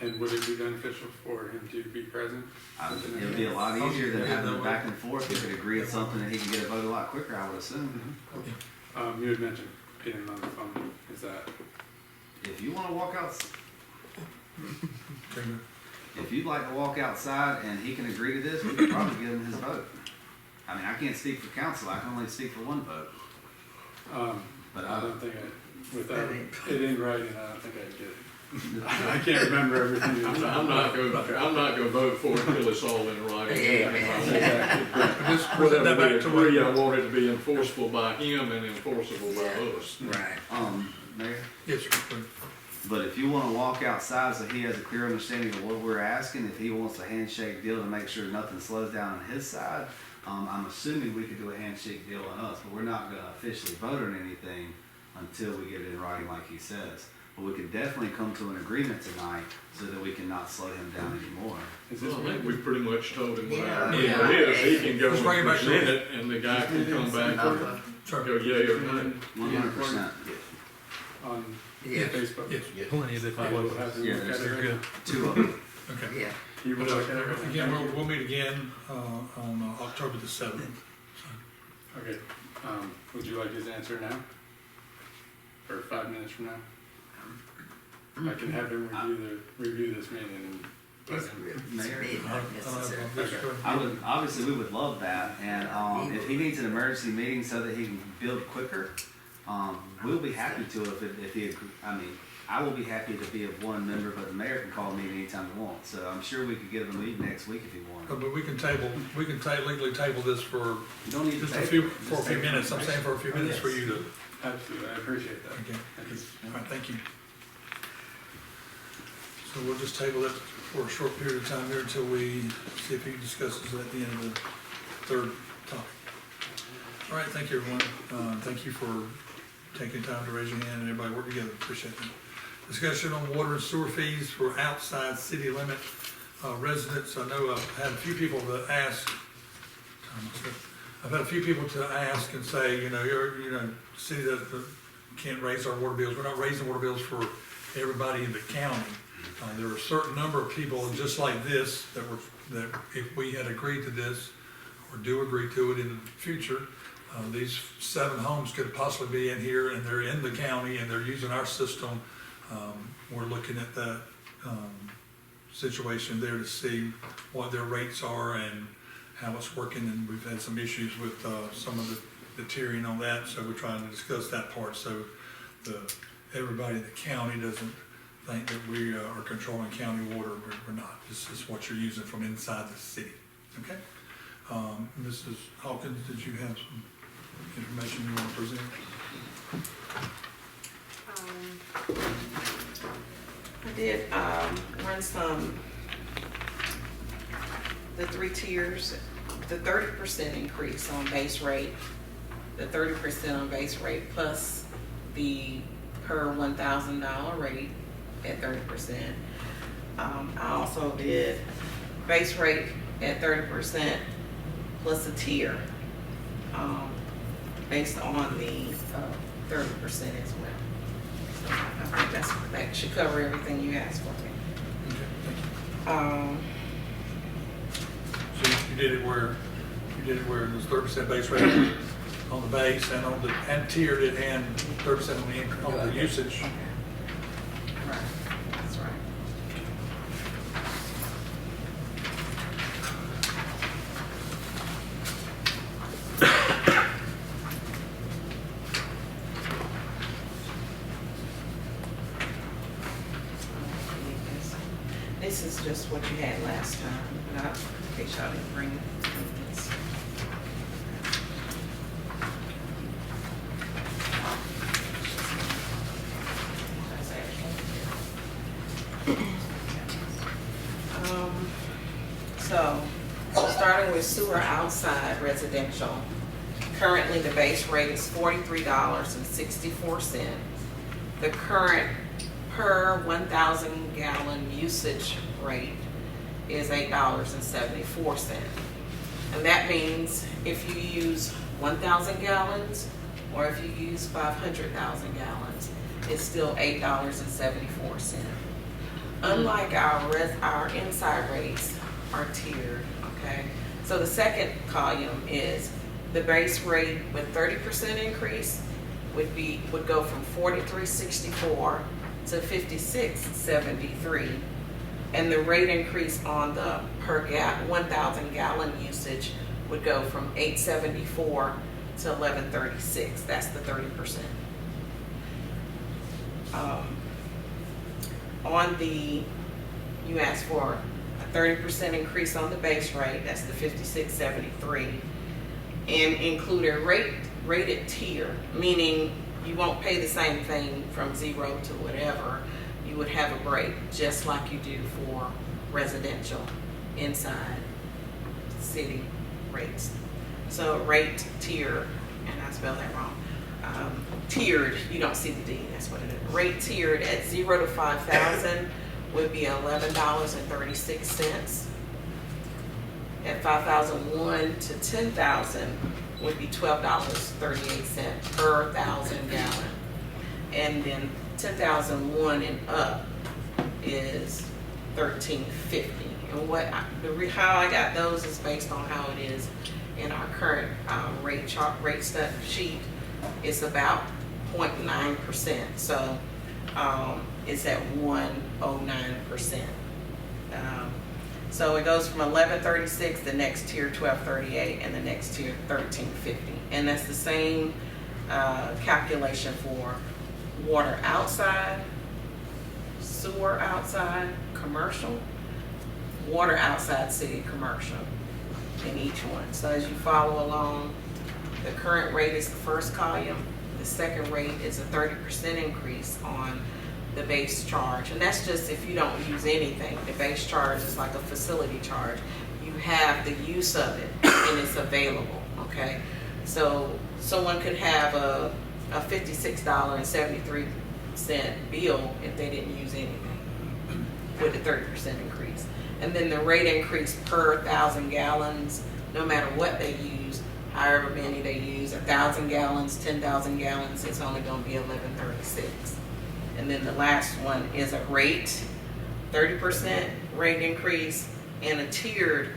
And would it be beneficial for him to be present? It would be a lot easier than having it back and forth. He could agree on something and he could get a vote a lot quicker, I would assume. You had mentioned getting him on the phone, is that? If you wanna walk out, Okay, good. if you'd like to walk outside and he can agree to this, we could probably give him his vote. I mean, I can't speak for council, I can only speak for one vote. But I don't think without it in writing, I don't think I'd get it. I can't remember everything. I'm not gonna vote for it until it's all in writing. Just present that back to Whatever we where, agree, I want it to be enforceable by him and enforceable by us. Right. Mayor, yes, sir. But if you wanna walk outside so he has a clear understanding of what we're asking, if he wants a handshake deal to make sure nothing slows down on his side, I'm assuming we could do a handshake deal on us, but we're not gonna officially vote on anything until we get it in writing like he says. But we could definitely come to an agreement tonight so that we can not slow him down anymore. Is this Well, I think we pretty much told him what our Yeah. deal is. He can go Let's bring it and back to present it. it, and the guy can come back and Sorry. go yay or nay. 100%. on Yeah. Facebook? Yes, Plenty of I will have to Yeah, look at they're it. good. Two of them. okay. Yeah, You will But, look at it. right now? again, we'll meet again, on October the 7th. Okay, would you like his answer now? Or 5 minutes from now? I can have him review this meeting and. it's really, to Mayor? me, not necessary. Obviously, we would love that, and if he needs an emergency meeting so that he can build quicker, we'll be happy to if he, I will be happy to be of one member, but the mayor can call me anytime he wants, so I'm sure we could get him a meeting next week if he wanted. But we can legally table this for You don't need to just a table few, it. for a Just few table minutes, I'm it. saying for a few minutes for you to, Absolutely, I appreciate that. okay, Thank you. all right, thank you. So we'll just table it for a short period of time here until we see if he discusses it at the end of the third topic. All right, thank you, everyone. Thank you for taking time to raise your hand and everybody work together, appreciate that. Discussion on water and sewer fees for outside city limit residents. I know I've had a few people that ask, I've had a few people to ask and say, city that can't raise our water bills. We're not raising water bills for everybody in the county. There are a certain number of people just like this that if we had agreed to this or do agree to it in the future, these 7 homes could possibly be in here and they're in the county and they're using our system. We're looking at that situation there to see what their rates are and how it's working, and we've had some issues with some of the tiering on that, so we're trying to discuss that part so everybody in the county doesn't think that we are controlling county water. We're not. This is what you're using from inside the city. Okay? Mrs. Hawkins, did you have some information you want to present? I did run the 3 tiers, the 30% increase on base rate, the 30% on base rate plus the per $1,000 rate at 30%. I also did base rate at 30% plus a tier based on the 30% as well. So I think that should cover everything you asked for me. Okay, thank you. So you did it where it was 30% base rate on the base and tiered it and 30% on the usage. Right, that's right. This is just what you had last time, but in case y'all didn't bring this. So, starting with sewer outside residential, currently the base rate is $43.64. The current per 1,000 gallon usage rate is $8.74. And that means if you use 1,000 gallons or if you use 500,000 gallons, it's still $8.74. Unlike our inside rates are tiered, okay? So the second column is the base rate with 30% increase would go from $43.64 to $56.73, and the rate increase on the per 1,000 gallon usage would go from $8.74 to $11.36. That's the 30%. You asked for a 30% increase on the base rate. That's the $56.73, and include a rated tier, meaning you won't pay the same thing from 0 to whatever. you would have a break, just like you do for residential inside city rates. So rate tier, and I spelled that wrong, tiered, you don't see the D, that's what it is. Rate tiered at 0 to 5,000 would be $11.36. At 5,001 to 10,000 would be $12.38 per 1,000 gallon. And then 10,001 and up is $13.50. And how I got those is based on how it is in our current rate sheet. It's about 0.9%. So it's at 109%. So it goes from 11.36, the next tier 12.38, and the next tier 13.50. And that's the same calculation for water outside, sewer outside, commercial, water outside city, commercial, in each one. So as you follow along, the current rate is the first column. The second rate is a 30% increase on the base charge. And that's just if you don't use anything. The base charge is like a facility charge. You have the use of it and it's available, okay? So someone could have a $56.73 bill if they didn't use anything with a 30% increase. And then the rate increase per 1,000 gallons, no matter what they use, however many they use, 1,000 gallons, 10,000 gallons, it's only gonna be $11.36. And then the last one is a rate, 30% rate increase, and a tiered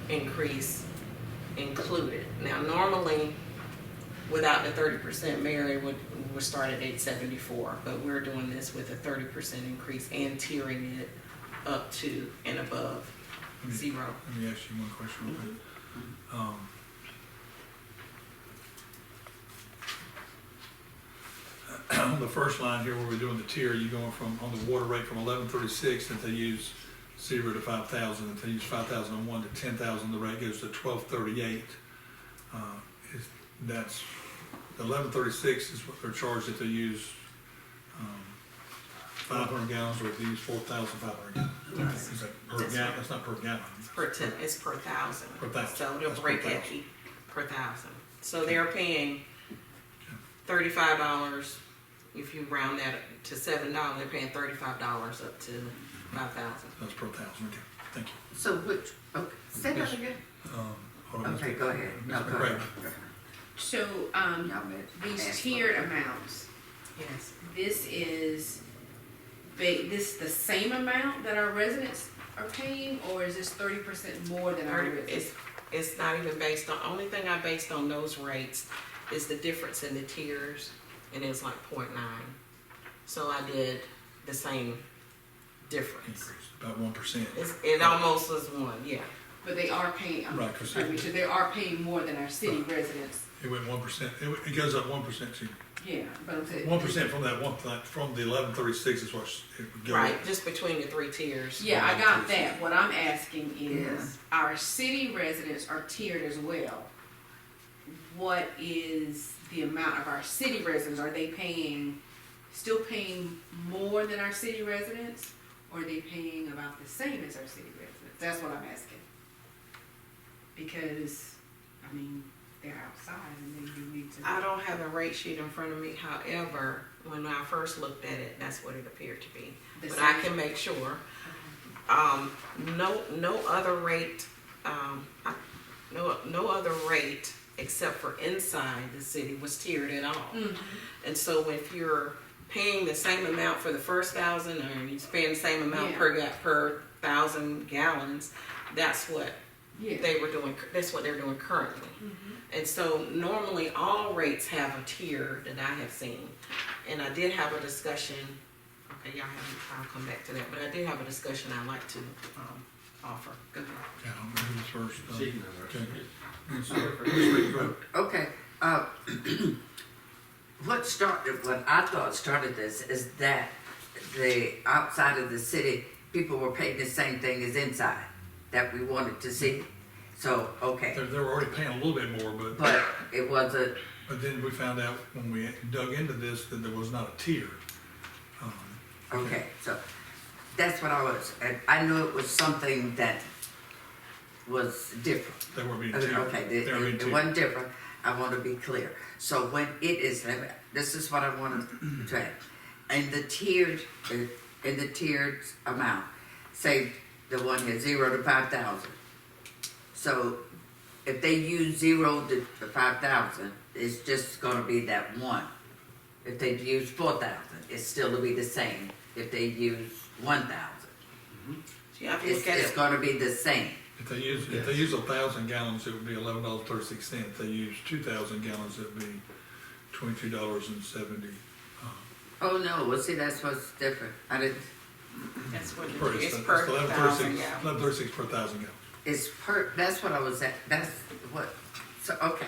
increase included. Now normally, without the 30%, Mary would start at $8.74, but we're doing this with a 30% increase and tiering it up to and above zero. Let me ask you one question real quick. On the first line here where we're doing the tier, you going from, on the water rate from 11.36 that they use 0 to 5,000, if they use 5,001 to 10,000, the rate goes to 12.38. That's 11.36 is what they're charged if they use 500 gallons, or if they use 4,500 gallons. Yes. Is that per gallon? That's not per gallon. It's per 1,000. Per 1,000. So they'll That's break per that 1,000. per 1,000. So they're paying $35. If you round that to $7, they're paying $35 up to 5,000. That's per 1,000, okay, thank you. So which, okay, say that again? Hold on, Okay, go ahead. No, Mr. go ahead. McRavin. So, Y'all may these ask tiered for- amounts, Yes. this is the same amount that our residents are paying, or is this 30% more than our residents? It's not even based on, only thing I based on those rates is the difference in the tiers, and it's like 0.9. So I did the same difference. Increase, about 1%. It almost was one, yeah. But they are paying, Right, 'cause so they are paying more than our city residents. It went 1%, it goes up 1%, see, Yeah, but I'm saying. 1% from that from the 11.36 is what it would go. Right, just between the three tiers. Yeah, I got that. What I'm asking is, our city residents are tiered as well. What is the amount of our city residents? Are they still paying more than our city residents? Or are they paying about the same as our city residents? That's what I'm asking. Because, I mean, they're outside and they do need to. I don't have a rate sheet in front of me, however, when I first looked at it, that's what it appeared to be. The But same. I can make sure. No other rate, no other rate except for inside the city was tiered at all. Mhm. And so if you're paying the same amount for the first 1,000, or you're paying the same amount Yeah. per 1,000 gallons, that's what Yeah. they were doing, that's what they're doing currently. And so normally all rates have a tier that I have seen. And I did have a discussion, okay, y'all haven't, I'll come back to that, but I did have a discussion I'd like to offer. Go ahead. Yeah, I'll do this first. She can go first. Okay. Ms. McRavin. Okay, what I thought started this is that the outside of the city, people were paying the same thing as inside, that we wanted to see. So, okay, They were already paying a little bit more, but it wasn't, but then we found out when we dug into this that there was not a tier. Okay, so that's what I knew it was something that was different. They were being tiered. Okay, They were being it tiered. wasn't different, I want to be clear. So when it is, this is what I want to add. In the tiered amount, say the one here, 0 to 5,000. So if they use 0 to 5,000, it's just gonna be that one. If they use 4,000, it's still to be the same. If they use 1,000, You have to look at it's it, gonna be the same. If they use 1,000 gallons, it would be $11.36. If they use 2,000 gallons, it would be $22.70. Oh, no, well, see, that's what's different. I didn't, that's what Per, it's it's per thousand 11.36 gallons. 11.36 per 1,000 gallons. it's that's what I was at, that's what, so, okay.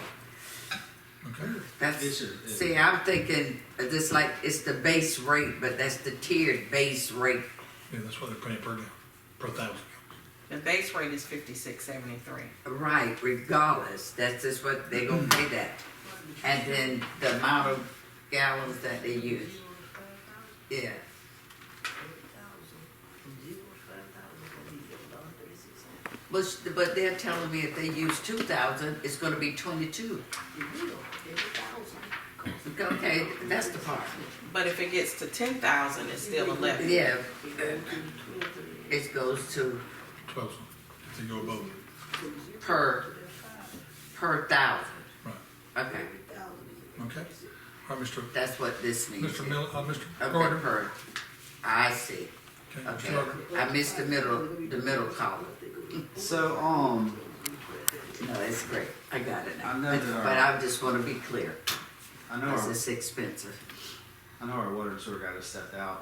Okay. That's, It should- see, I'm thinking, this like, it's the base rate, but that's the tiered base rate. Yeah, that's what they're paying per gallon, per 1,000 gallons. The base rate is 56.73. Right, regardless, that's just what they gonna pay that. And then the amount of gallons that they use. Yeah, but they're telling me if they use 2,000, it's gonna be 22. Okay, that's the part. But if it gets to 10,000, it's still 11. Yeah, it goes to 12, if they go above it. per 1,000. Right. Okay, Okay. All right, Mr. that's what this means. Mr. Miller, Mr. Okay, Gardner. per, I see. Okay, Mr. Okay, Gardner. I missed the middle column. So, No, it's great, I got it now. I know that But I just wanna be clear, I know because our, it's expensive. I know our water and sewer guy just stepped out.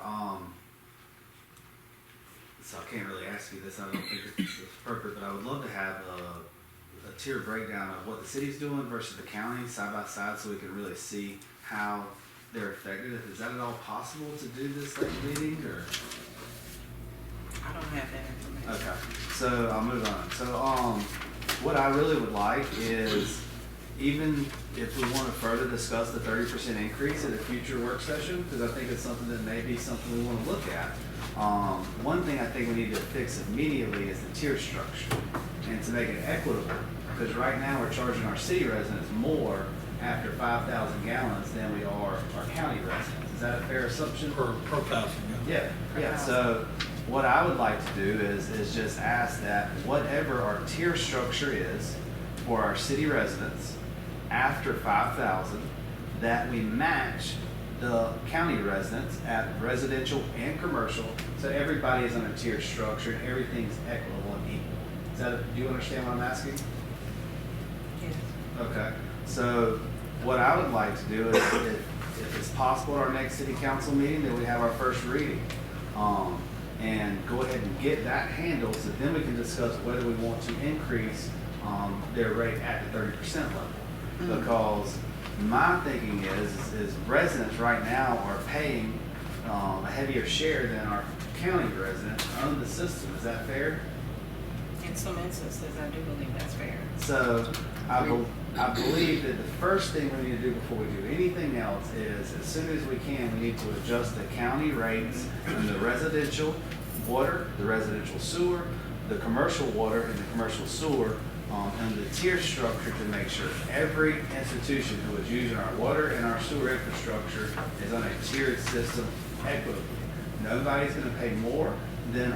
So I can't really ask you this. I don't think it's appropriate, but I would love to have a tier breakdown of what the city's doing versus the county side by side, so we can really see how they're affected. Is that at all possible to do this like meeting, or? I don't have that information. Okay, so I'll move on. So, what I really would like is, even if we want to further discuss the 30% increase at a future work session, because I think it's something that may be something we want to look at. One thing I think we need to fix immediately is the tier structure, and to make it equitable, because right now we're charging our city residents more after 5,000 gallons than we are our county residents. Is that a fair assumption? Per 1,000 gallons. Yeah, so what I would like to do is just ask that whatever our tier structure is for our city residents after 5,000, that we match the county residents at residential and commercial, so everybody is on a tier structure and everything's equitable and equal. Do you understand what I'm asking? Yes. Okay, so what I would like to do is, if it's possible at our next city council meeting, that we have our first reading. And go ahead and get that handled, so then we can discuss whether we want to increase, their rate at the 30% level. Because my thinking is residents right now are paying, a heavier share than our county residents on the system. Is that fair? In some instances, I do believe that's fair. So I believe that the first thing we need to do before we do anything else is, as soon as we can, we need to adjust the county rates and the residential water, the residential sewer, the commercial water and the commercial sewer, and the tier structure to make sure every institution who is using our water and our sewer infrastructure is on a tiered system equitably. Nobody's gonna pay more than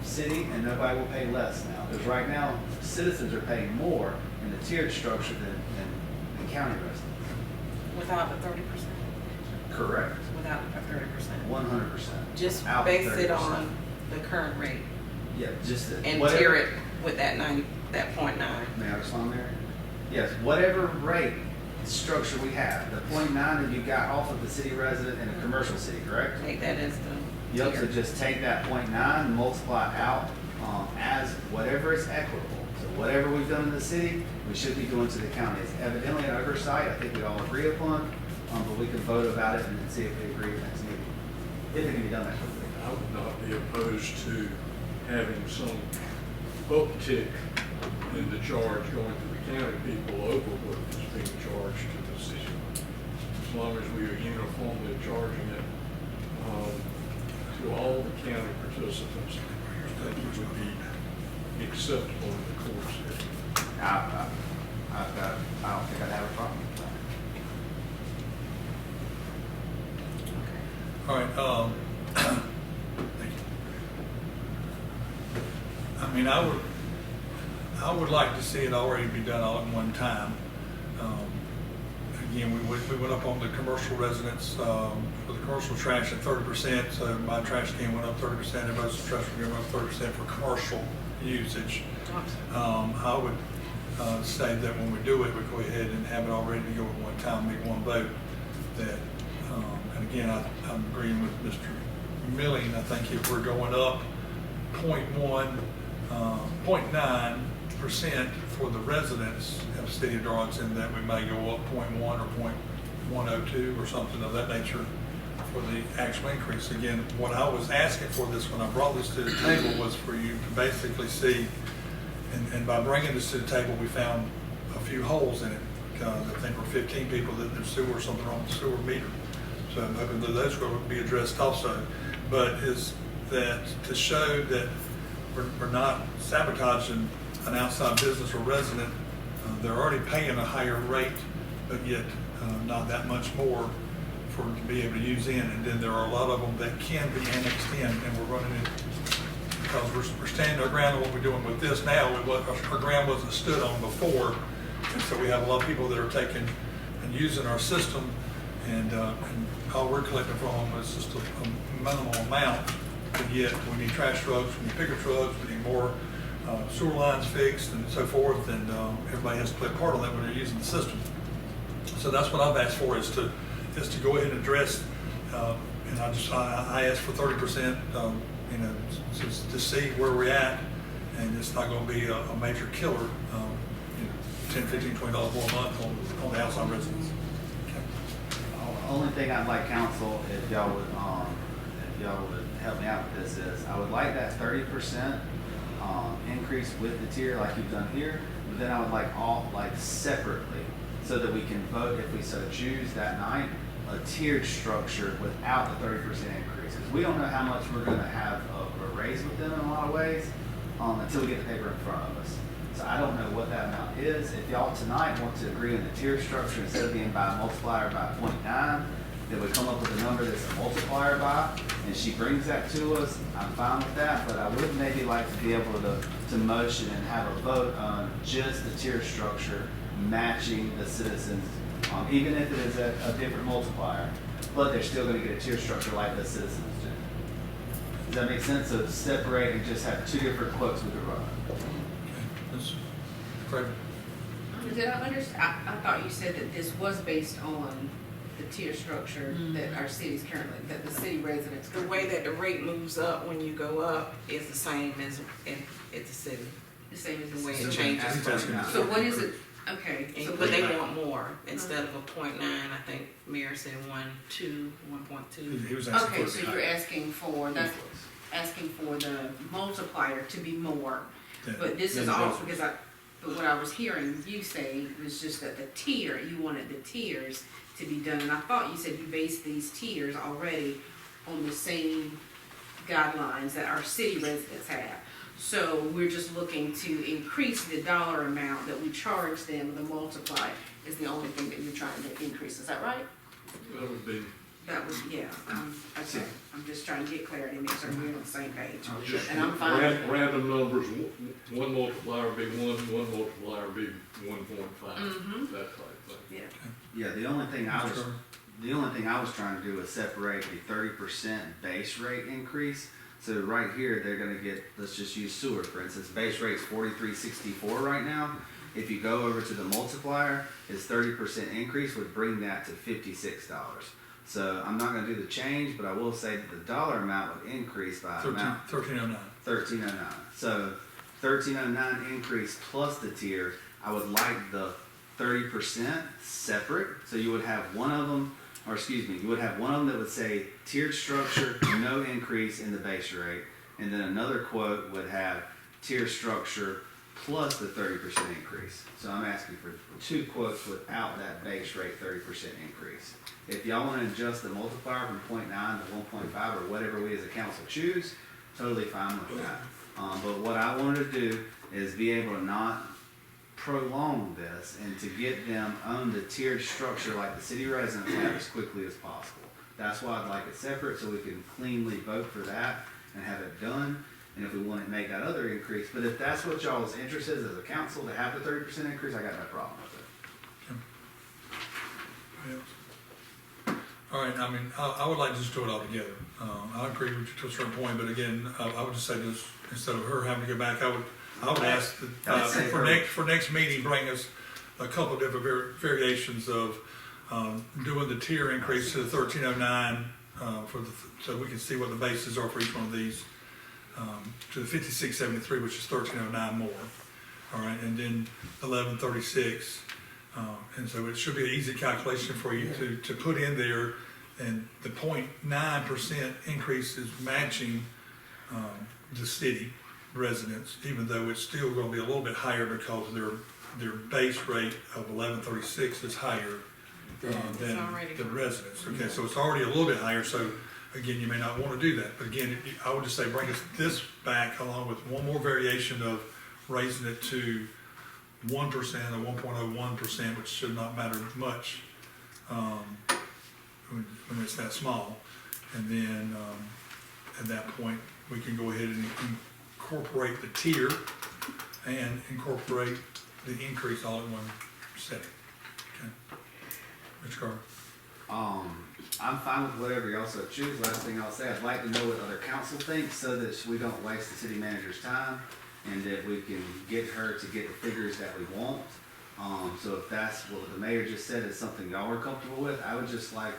city, and nobody will pay less now. Because right now, citizens are paying more in the tiered structure than county residents. Without the 30%? Correct. Without the 30%? 100%. Just Out base 30%. it on the current rate Yeah, just the. and whatever- tier it with that 0.9. May I respond there? Yes, whatever rate structure we have, the 0.9 that you got off of the city resident and the commercial city, correct? Take that as the Yep, so tier. just take that 0.9 and multiply it out as whatever is equitable. So whatever we've done in the city, we should be doing to the county. It's evidently an oversight, I think we all agree upon, but we can vote about it and then see if we agree next meeting. If it can be done that quickly. I would not be opposed to having some uptick in the charge going to the county people over what is being charged to the city. As long as we are uniformly charging it to to all the county participants, I think it would be acceptable in the court system. I don't think I'd have a problem with that. All right, thank you. I mean, I would like to see it already be done all at one time. Again, we went up on the commercial residents, for the commercial trash at 30%, so my trash can went up 30%, everybody's trash can went up 30% for commercial usage. I would say that when we do it, we go ahead and have it all ready to go at one time, make one vote. That, and again, I'm agreeing with Mr. Milling. I think if we're going up 0.9% for the residents of the City of Darlington, that we may go up 0.1 or 0.102 or something of that nature for the actual increase. Again, what I was asking for this when I brought this to the table was for you to basically see, and by bringing this to the table, we found a few holes in it. I think we're 15 people that there's sewer or something wrong with the sewer meter. So I'm hoping that those will be addressed also. But is that to show that we're not sabotaging an outside business or resident. They're already paying a higher rate, but yet not that much more for to be able to use in. And then there are a lot of them that can be annexed in, and we're running it because we're standing our ground on what we're doing with this now. Our ground wasn't stood on before, and so we have a lot of people that are taking and using our system, and all we're collecting from them is just a minimal amount. But yet, we need trash trucks, we need pickup trucks, we need more sewer lines fixed and so forth, and everybody has to play a part on that when they're using the system. So that's what I've asked for, is to go ahead and address, and I asked for 30%, to see where we're at, and it's not going to be a major killer, $10, $15, $20 more a month on the outside residents. Only thing I'd like council, if y'all would help me out with this, is I would like that 30% increase with the tier like you've done here, but then I would like all separately, so that we can vote if we so choose that night a tiered structure without the 30% increase, because we don't know how much we're going to have of a raise with them in a lot of ways until we get the paper in front of us. So I don't know what that amount is. If y'all tonight want to agree on the tier structure instead of being by a multiplier by 0.9, then we come up with a number that's a multiplier by, and she brings that to us, I'm fine with that, but I would maybe like to be able to motion and have a vote on just the tier structure matching the citizens, even if it is a different multiplier, but they're still gonna get a tier structure like the citizens do. Does that make sense? So separate and just have two different quotes we could run. That's great. Did I understand? I thought you said that this was based on the tier structure that our city's currently, that the city residents. The way that the rate moves up when you go up is the same as at the city. The same as The way the it city. changes. So what is it? Okay. So But they want more instead of a 0.9. I think Mayor said 1.2, 1.2. He was asking Okay, for so you're asking for, that's asking for the multiplier to be more. Yeah. But this is also, because but what I was hearing you say was just that the tier, you wanted the tiers to be done. And I thought you said you based these tiers already on the same guidelines that our city residents have. So we're just looking to increase the dollar amount that we charge them, the multiply is the only thing that you're trying to increase, is that right? That would be, That was, yeah, okay, I'm just trying to get clarity, make sure we're on the same page. just And I'm fine. random numbers, one multiplier would be one multiplier would be 1.5, that type of thing. Yeah, Yeah, the only thing I was trying to do was separate the 30% base rate increase. So right here, they're gonna get, let's just use sewer, for instance, base rate's $43.64 right now. If you go over to the multiplier, his 30% increase would bring that to $56. So I'm not gonna do the change, but I will say that the dollar amount would increase by amount. $13.09. $13.09. So $13.09 increase plus the tier, I would like the 30% separate. So you would have one of them, or excuse me, you would have one of them that would say tiered structure, no increase in the base rate. And then another quote would have tier structure plus the 30% increase. So I'm asking for 2 quotes without that base rate 30% increase. If y'all want to adjust the multiplier from 0.9 to 1.5 or whatever we as a council choose, totally fine with that. But what I wanted to do is be able to not prolong this and to get them on the tiered structure like the city residents have as quickly as possible. That's why I'd like it separate, so we can cleanly vote for that and have it done. And if we want to make that other increase, but if that's what y'all's interest is as a council to have the 30% increase, I got no problem with it. All right, I mean, I would like to just do it all together. I agree with you to a certain point, but again, I would just say this, instead of her having to go back, I would ask that, for next meeting, bring us a couple of different variations of, doing the tier increase to the 1309, so we can see what the bases are for each one of these, to the 5673, which is 1309 more. All right, and then 1136. And so it should be an easy calculation for you to put in there, and the 0.9% increase is matching the city residents, even though it's still gonna be a little bit higher because their base rate of 1136 is higher than the residents. Okay, so it's already a little bit higher, so again, you may not wanna do that, but again, I would just say bring us this back along with one more variation of raising it to 1% or 1.01%, which should not matter much when it's that small. And then at that point, we can go ahead and incorporate the tier and incorporate the increase all in one setting. Okay, Mr. Carter. I'm fine with whatever y'all so choose. Last thing I'll say, I'd like to know what other council thinks so that we don't waste the city manager's time, and that we can get her to get the figures that we want. So if that's what the mayor just said is something y'all are comfortable with, I would just like,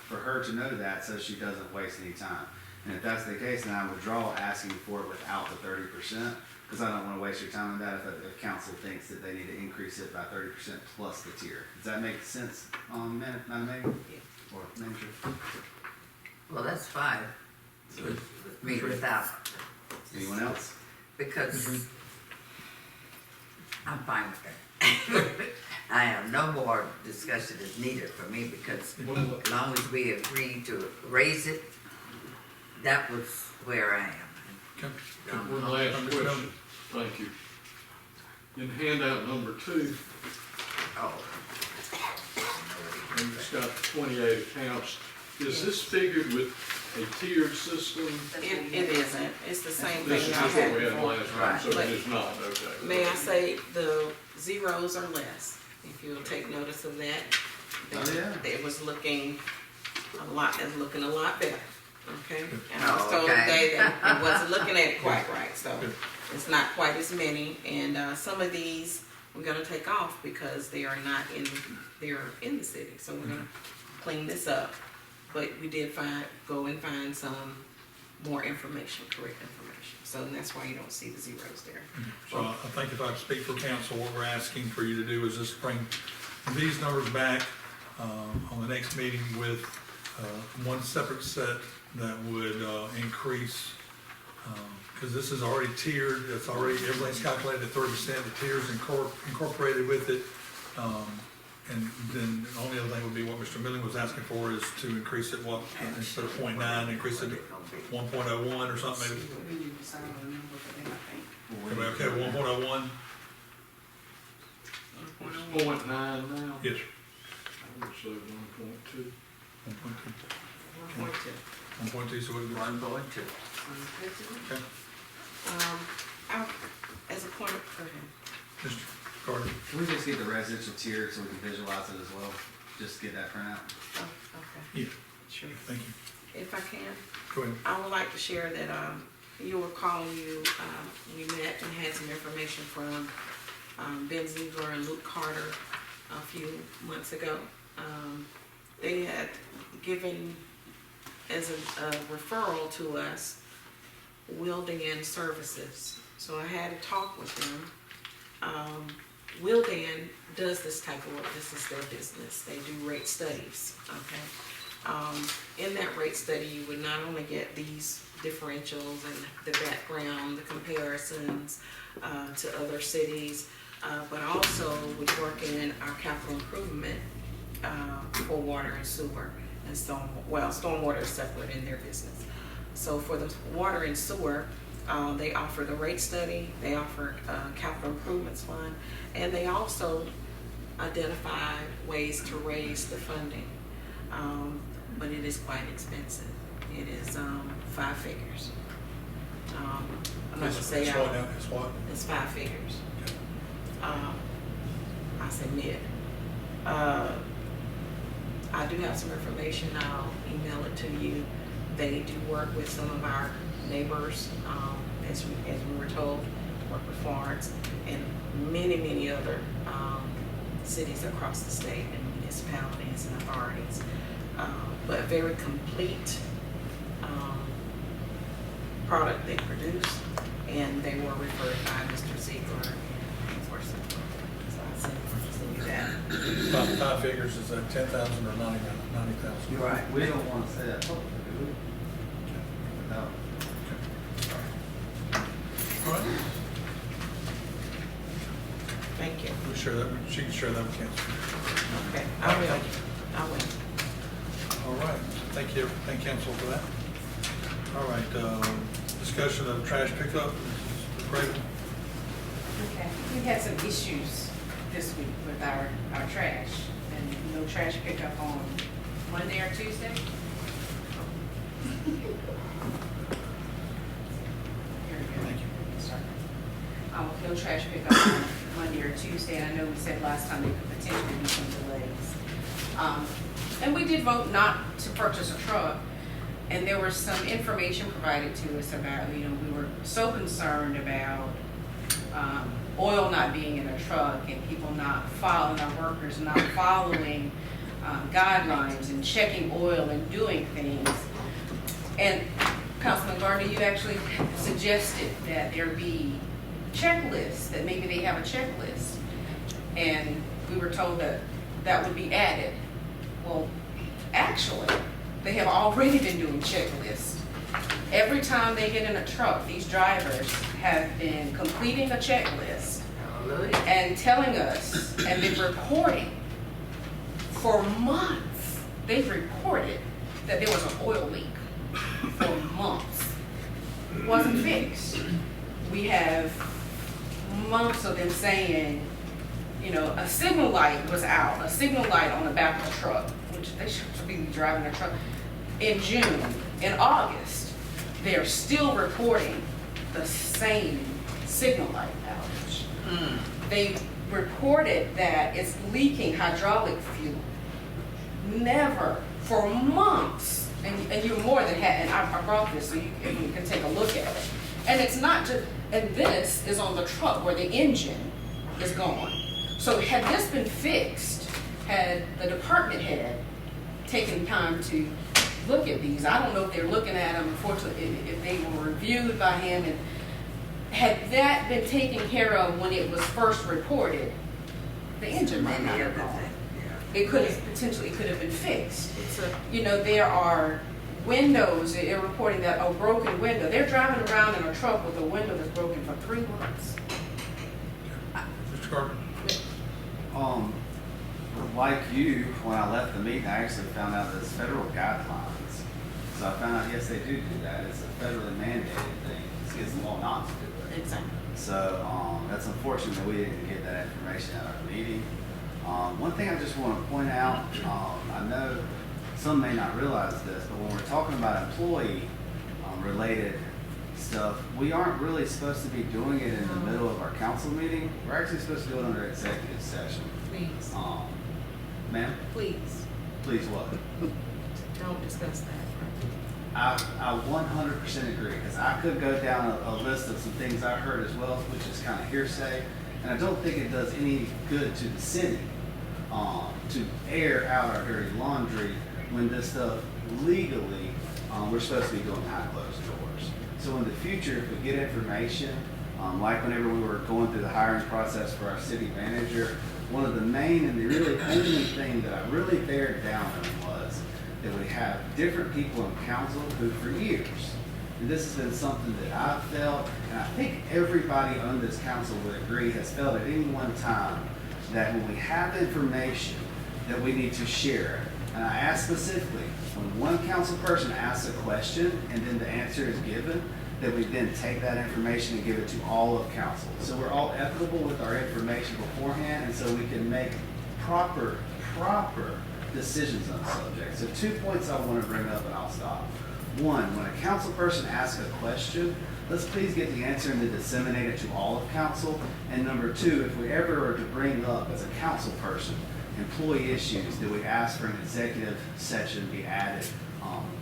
for her to know that so she doesn't waste any time. And if that's the case, then I withdraw asking for it without the 30%, because I don't want to waste your time on that if council thinks that they need to increase it by 30% plus the tier. Does that make sense, Madam Mayor? Or Manager? Well, that's fine with me without, Anyone else? because I'm fine with that. I have no more discussion is needed for me, because as long as we agree to raise it, that was where I am. Okay. One last question, thank you. In handout number 2, Oh. and it's got 28 accounts, is this figured with a tiered system? It isn't, it's the same This thing is y'all just what we had had before. last time, so Right. it is not, okay. May I say, the zeros are less, if you'll take notice of that. Oh, yeah. It was looking a lot better, okay? And I was Oh, told okay. today that it wasn't looking at it quite right, so it's not quite as many. And some of these, we're gonna take off because they're in the city, so we're gonna clean this up. But we did go and find some more information, correct information, so that's why you don't see the zeros there. So I think if I speak for council, what we're asking for you to do is just bring these numbers back on the next meeting with one separate set that would increase, because this is already tiered, it's already, everything's calculated at 30%, the tiers incorporated with it. And then the only other thing would be what Mr. Milling was asking for is to increase it, instead of 0.9, increase it to 1.01 or something maybe. We need to decide on a number for them, I think. Everybody okay with 1.01? It's 0.9 now? Yes. I would say 1.2. 1.2. 1.2. 1.2, so what is it? 1.2. Okay. As a point of, go ahead. Mr. Gardner. Can we just get the residential tier so we can visualize it as well? Just get that printout. Oh, okay, Yeah, sure. thank you. If I can, Go ahead. I would like to share that, you'll recall we met and had some information from Ben Ziegler and Luke Carter a few months ago. They had given as a referral to us Wildan Services. So I had a talk with them. Wildan does this type of work. This is their business. They do rate studies, okay? in that rate study, you would not only get these differentials and the background, the comparisons to other cities, but also would work in our capital improvement for water and sewer and stormwater is separate in their business. So for the water and sewer, they offer the rate study, they offer capital improvements fund, and they also identify ways to raise the funding. But it is quite expensive. It is 5 figures. I'm not gonna say It's what now? It's what? it's 5 figures. I say mid. I do have some information. I'll email it to you. They do work with some of our neighbors, as we were told, work with Florence and many other cities across the state and municipalities and authorities. But a very complete product they produce, and they were referred by Mr. Ziegler for support. So I send you that. 5 figures, is that 10,000 or 90,000? You're right. We don't wanna say that publicly, do we? No. All right, Thank you. we'll share that, she can share that with council. Okay, All I right, will. thank you. I will. All right, thank council for that. All right, discussion of trash pickup, Mrs. McRavin. Okay, we had some issues this week with our trash, and no trash pickup on Monday or Tuesday. Here we go. Thank you. Sorry. No trash pickup on Monday or Tuesday, and I know we said last time there could potentially be some delays. And we did vote not to purchase a truck, and there was some information provided to us about, we were so concerned about oil not being in a truck and people not following, our workers not following guidelines and checking oil and doing things. And Councilman Gardner, you actually suggested that there be checklists, that maybe they have a checklist. And we were told that that would be added. Well, actually, they have already been doing checklists. Every time they get in a truck, these drivers have been completing a checklist and telling us, and been reporting for months. They've reported that there was an oil leak for months. It wasn't fixed. We have months of them saying, a signal light was out, a signal light on the back of the truck, which they should be driving a truck. In June, in August, they're still reporting the same signal light outage. They reported that it's leaking hydraulic fuel. Never, for months, and you're more than and I brought this so you can take a look at it. And it's not just, and this is on the truck where the engine is gone. So had this been fixed, had the department head taken time to look at these, I don't know if they're looking at them, unfortunately, if they were reviewed by him, and had that been taken care of when it was first reported, the engine might not have gone. It could have potentially been fixed. There are windows, they're reporting that a broken window. They're driving around in a truck with a window that's broken for 3 months. Mr. Gardner? Like you, when I left the meeting, I actually found out there's federal guidelines. So I found out, yes, they do that. It's a federally mandated thing. It's against the law not to do it. Exactly. So that's unfortunate that we didn't get that information at our meeting. One thing I just want to point out, I know some may not realize this, but when we're talking about employee related stuff, we aren't really supposed to be doing it in the middle of our council meeting. We're actually supposed to do it under executive session. Please. Ma'am? Please, Please what? don't discuss that. I 100% agree, because I could go down a list of some things I heard as well, which is kind of hearsay, and I don't think it does any good to the city to air out our dirty laundry when this stuff legally we're supposed to be doing behind closed doors. So in the future, if we get information, like whenever we were going through the hiring process for our city manager, one of the main and the really only thing that I really bared down on was that we have different people in council who for years, and this has been something that I've felt, and I think everybody on this council would agree, has felt at any one time, that when we have information, that we need to share it. And I ask specifically, when one council person asks a question and then the answer is given, that we then take that information and give it to all of council. So we're all equitable with our information beforehand, and so we can make proper decisions on the subject. So 2 points I want to bring up and I'll stop. One, when a council person asks a question, let's please get the answer and then disseminate it to all of council. And number two, if we ever are to bring up as a council person employee issues, that we ask for an executive session be added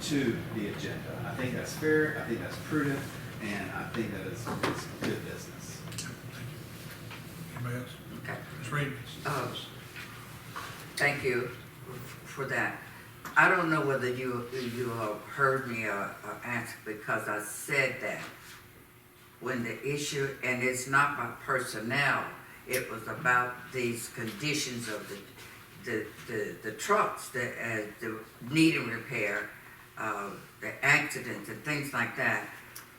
to the agenda. I think that's fair, I think that's prudent, and I think that it's good business. Anybody else? Okay. Ms. Reed? Thank you for that. I don't know whether you heard me ask, because I said that when the issue, and it's not about personnel, it was about these conditions of the trucks that the needing repair, the accidents and things like that.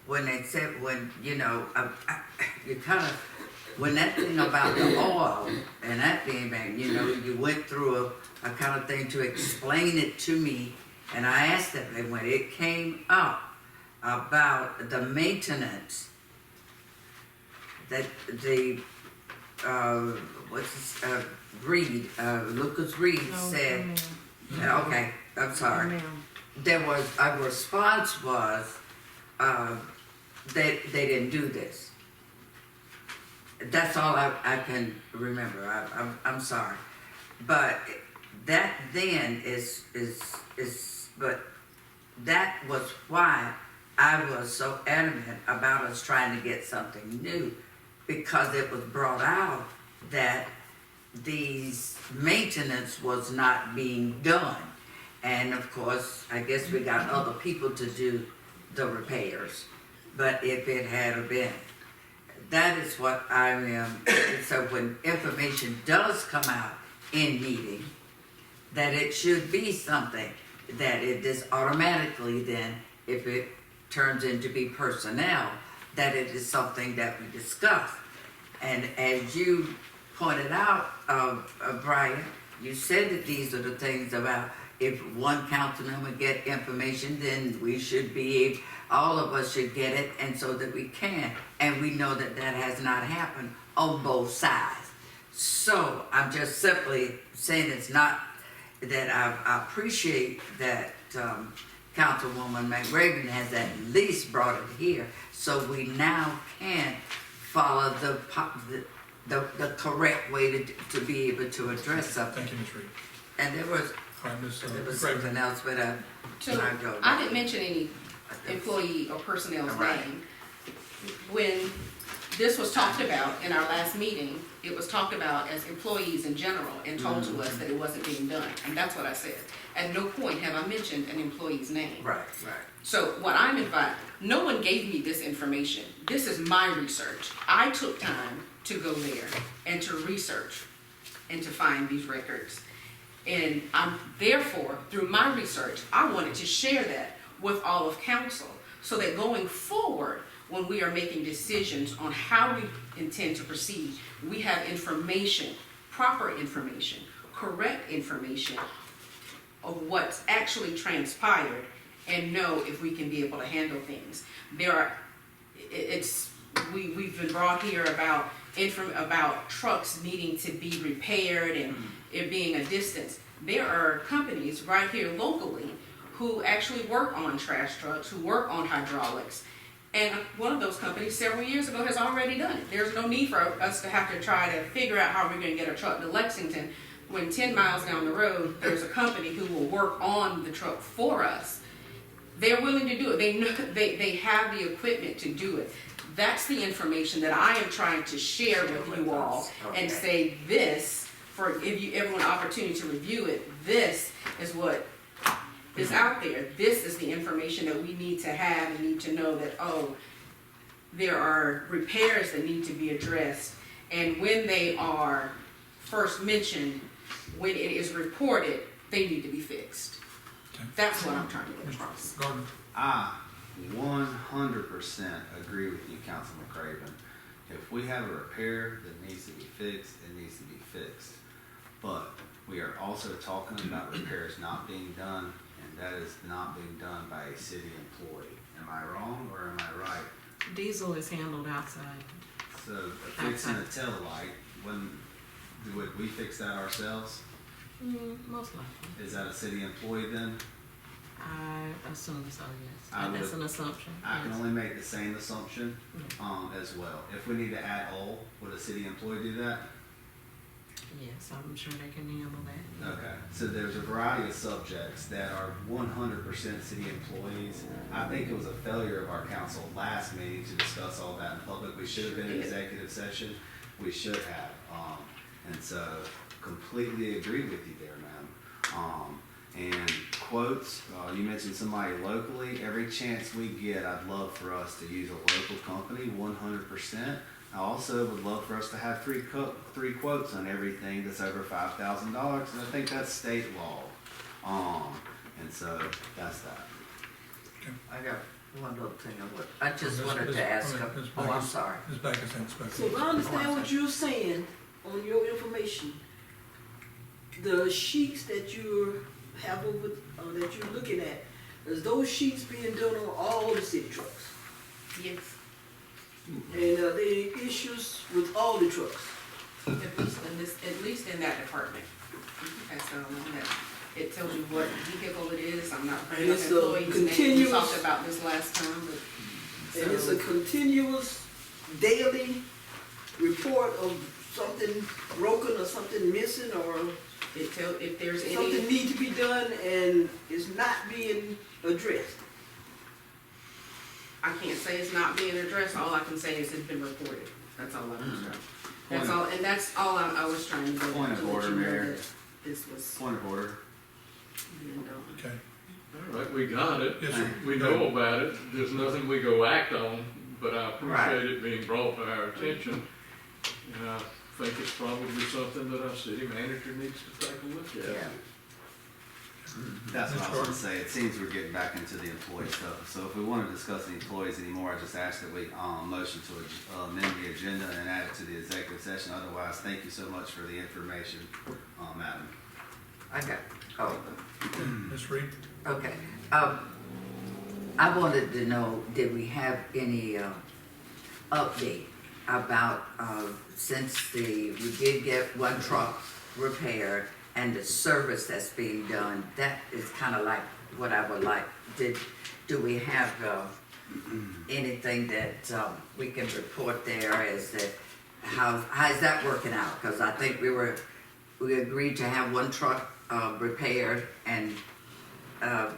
When they said, you kind of, when that thing about the oil and that being back, you went through a kind of thing to explain it to me, and I asked them, and when it came up about the maintenance, that the Lucas Reed said, okay, I'm sorry. There was, a response was, they didn't do this. That's all I can remember. I'm sorry. But that then but that was why I was so adamant about us trying to get something new, because it was brought out that these maintenance was not being done. And of course, I guess we got other people to do the repairs. But if it had been, that is what I am. So when information does come out in meeting, that it should be something that it is automatically then, if it turns into be personnel, that it is something that we discuss. And as you pointed out, Brian, you said that these are the things about if one councilman would get information, then we should be, all of us should get it, and so that we can. And we know that that has not happened on both sides. So I'm just simply saying it's not that I appreciate that Councilwoman McRavin has at least brought it here, so we now can follow the correct way to be able to address something. Thank you, Ms. Reed. And there was All right, Ms. there was McRavin. something else, but So I didn't mention any employee or personnel's Right. name. When this was talked about in our last meeting, it was talked about as employees in general and told to us that it wasn't being done. And that's what I said. At no point have I mentioned an employee's name. right. So what I'm inviting, no one gave me this information. This is my research. I took time to go there and to research and to find these records. And I'm therefore, through my research, I wanted to share that with all of council so that going forward, when we are making decisions on how we intend to proceed, we have information, proper information, correct information of what's actually transpired and know if we can be able to handle things. We've been brought here about trucks needing to be repaired and it being a distance. There are companies right here locally who actually work on trash trucks, who work on hydraulics. And one of those companies several years ago has already done it. There's no need for us to have to try to figure out how we're going to get a truck to Lexington when 10 miles down the road, there's a company who will work on the truck for us. They're willing to do it. They know, they have the equipment to do it. That's the information that I am trying to share with you all and say this, for give you everyone an opportunity to review it. This is what is out there. This is the information that we need to have and need to know that, oh, there are repairs that need to be addressed. And when they are first mentioned, when it is reported, they need to be fixed. That's what I'm trying to get across. Gardner? I 100% agree with you, Councilman McRavin. If we have a repair that needs to be fixed, it needs to be fixed. But we are also talking about repairs not being done, and that is not being done by a city employee. Am I wrong or am I right? Diesel is handled outside. So fixing a tail light, would we fix that ourselves? Most likely. Is that a city employee then? I assume so, yes. I That's would- an assumption. I can yes. only make the same assumption, as well. If we need to add oil, would a city employee do that? Yes, I'm sure they can handle that. Okay, so there's a variety of subjects that are 100% city employees. I think it was a failure of our council last meeting to discuss all that in public. We should have been in executive session. We should have. And so completely agree with you there, ma'am. And quotes, you mentioned somebody locally. Every chance we get, I'd love for us to use a local company, 100%. I also would love for us to have three quotes on everything that's over $5,000, and I think that's state law. And so that's that. I got one little thing I just wanted to ask. Ms. Oh, I'm Backus- sorry. Ms. Backus hasn't spoken. So if I understand what you're saying on your information, the sheets that you have over, that you're looking at, is those sheets being done on all the city trucks? Yes, And are there issues with all the trucks? at least in that department. Okay, so it tells you what vehicle it is. I'm not bringing up And it's a employees' names. We continuous- talked about this last time, but. And it's a continuous daily report of something broken or something missing or If there's something any, need to be done and it's not being addressed. I can't say it's not being addressed. All I can say is it's been reported. That's all I can say. That's all, and that's all I was trying to do. Point of to let order, you know Mayor. that This was Point of order. being done. Okay. All right, we got it. Yes, sir. We know about it. There's nothing we go act on, but I Right. appreciate it being brought to our attention. And I think it's probably something that our city manager needs to take a look at. Yeah. That's what I was Ms. gonna say. It seems we're getting back into the employee stuff. So if we want to discuss the employees anymore, I just ask that we, motion to amend the agenda and add it to the executive session. Otherwise, thank you so much for the information, madam. I got, oh, Ms. Reed? okay. I wanted to know, did we have any, update about, since we did get one truck repaired and the service that's being done, that is kind of like what I would like. Do we have, anything that, we can report there as that, how's that working out? Cause I think we agreed to have one truck, repaired and,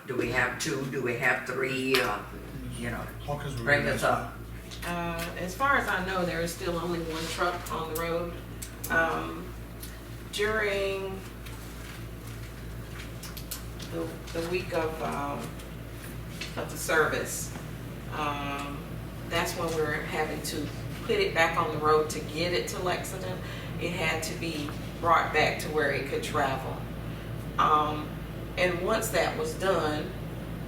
do we have two, do we have three, you know, Hawkins, we're bring gonna us ask up. As far as I know, there is still only one truck on the road. During the week of the service, that's when we're having to put it back on the road to get it to Lexington. It had to be brought back to where it could travel. And once that was done,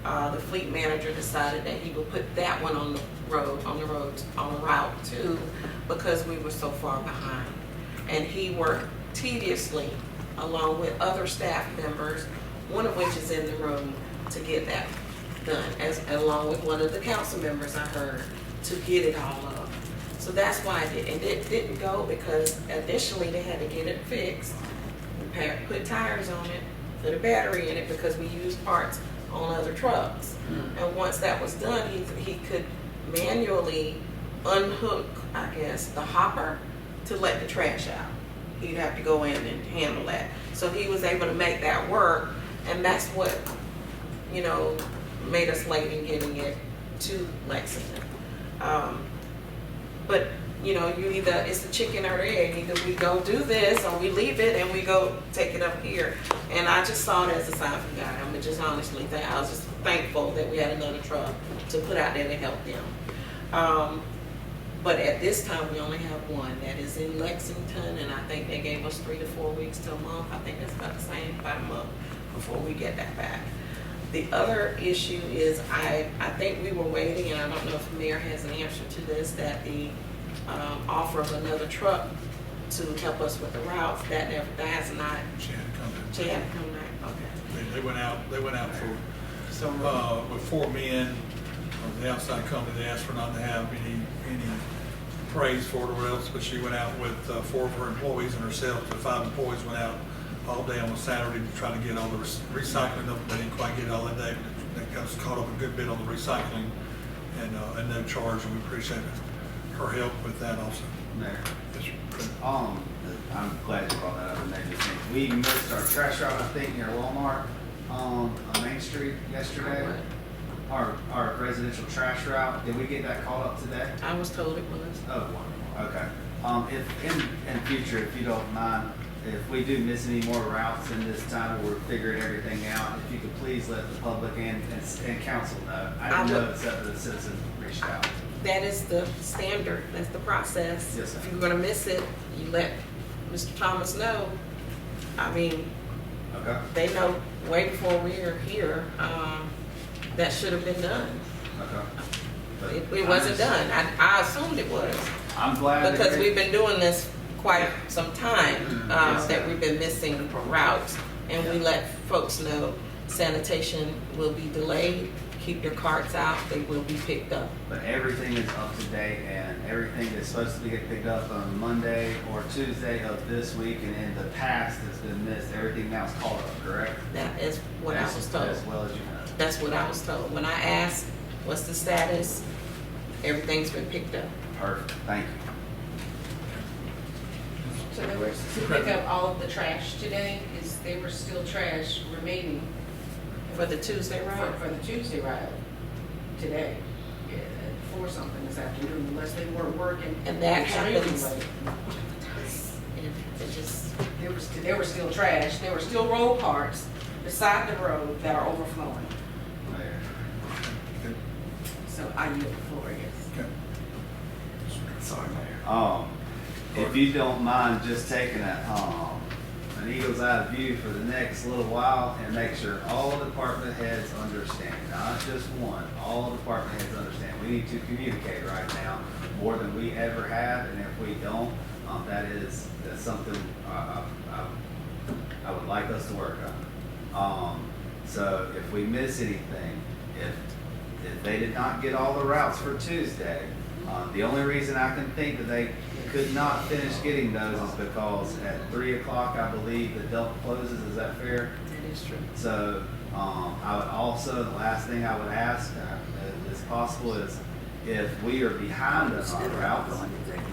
the fleet manager decided that he would put that one on the route too, because we were so far behind. And he worked tediously along with other staff members, one of which is in the room, to get that done, along with one of the council members I heard, to get it all up. So that's why it didn't go, because initially they had to get it fixed, put tires on it, put a battery in it, because we used parts on other trucks. And once that was done, he could manually unhook, I guess, the hopper to let the trash out. He'd have to go in and handle that. So he was able to make that work, and that's what, made us late in getting it to Lexington. But it's the chicken or the egg. Either we go do this or we leave it and we go take it up here. And I just saw it as a sign from God. I just honestly think I was just thankful that we had another truck to put out there to help them. But at this time, we only have one that is in Lexington, and I think they gave us 3 to 4 weeks to a month. I think that's about the same, about a month before we get that back. The other issue is, I think we were waiting, and I don't know if the mayor has an answer to this, that the offer of another truck to help us with the routes, that has not, She had to come in. she hadn't come back, okay. They went out for, So, with 4 men, the outside company, they asked for not to have any praise for it or else, but she went out with 4 of her employees and herself. The 5 employees went out all day on a Saturday to try to get all the recycling up. They didn't quite get it all that day, but they got us caught up a good bit on the recycling and no charge, and we appreciate her help with that also. Mayor. Yes, sir. I'm glad you brought that up and made me think. We missed our trash route, I think, near Walmart on Main Street yesterday. Our residential trash route. Did we get that called up today? I was told it was. Oh, wonderful. Okay. If in future, if you don't mind, if we do miss any more routes in this time, we're figuring everything out. If you could please let the public and council know. I didn't know that the citizen reached out. That is the standard, that's the process. Yes, ma'am. If you're gonna miss it, you let Mr. Thomas know. I mean, Okay. they know way before we're here, that should have been done. Okay. But It wasn't done. I assumed it was, I'm glad because that we've been doing this quite some time, Yes, that ma'am. we've been missing routes. And we let folks know sanitation will be delayed, keep your carts out, they will be picked up. But everything is up to date, and everything that's supposed to get picked up on Monday or Tuesday of this week and in the past that's been missed, everything now is called up, correct? That is what I was told. As well as you know. That's what I was told. When I asked, what's the status, everything's been picked up. Perfect, thank you. So they were to pick up all of the trash today, they were still trash remaining For the Tuesday route? for the Tuesday ride today. Yeah, at 4 something this afternoon, unless they weren't working. And that extremely happens. late. And it just, There were still trash, there were still road carts beside the road that are overflowing. Mayor. So I yield the floor, I guess. Okay. Sorry, Mayor. If you don't mind just taking an eagle's eye view for the next little while and make sure all department heads understand, not just one, all department heads understand. We need to communicate right now more than we ever have, and if we don't, that's something I would like us to work on. So if we miss anything, if they did not get all the routes for Tuesday, the only reason I can think that they could not finish getting those is because at 3 o'clock, I believe, the dump closes. Is that fair? that is true. So I would also, the last thing I would ask, if possible, is if we are behind on our routes,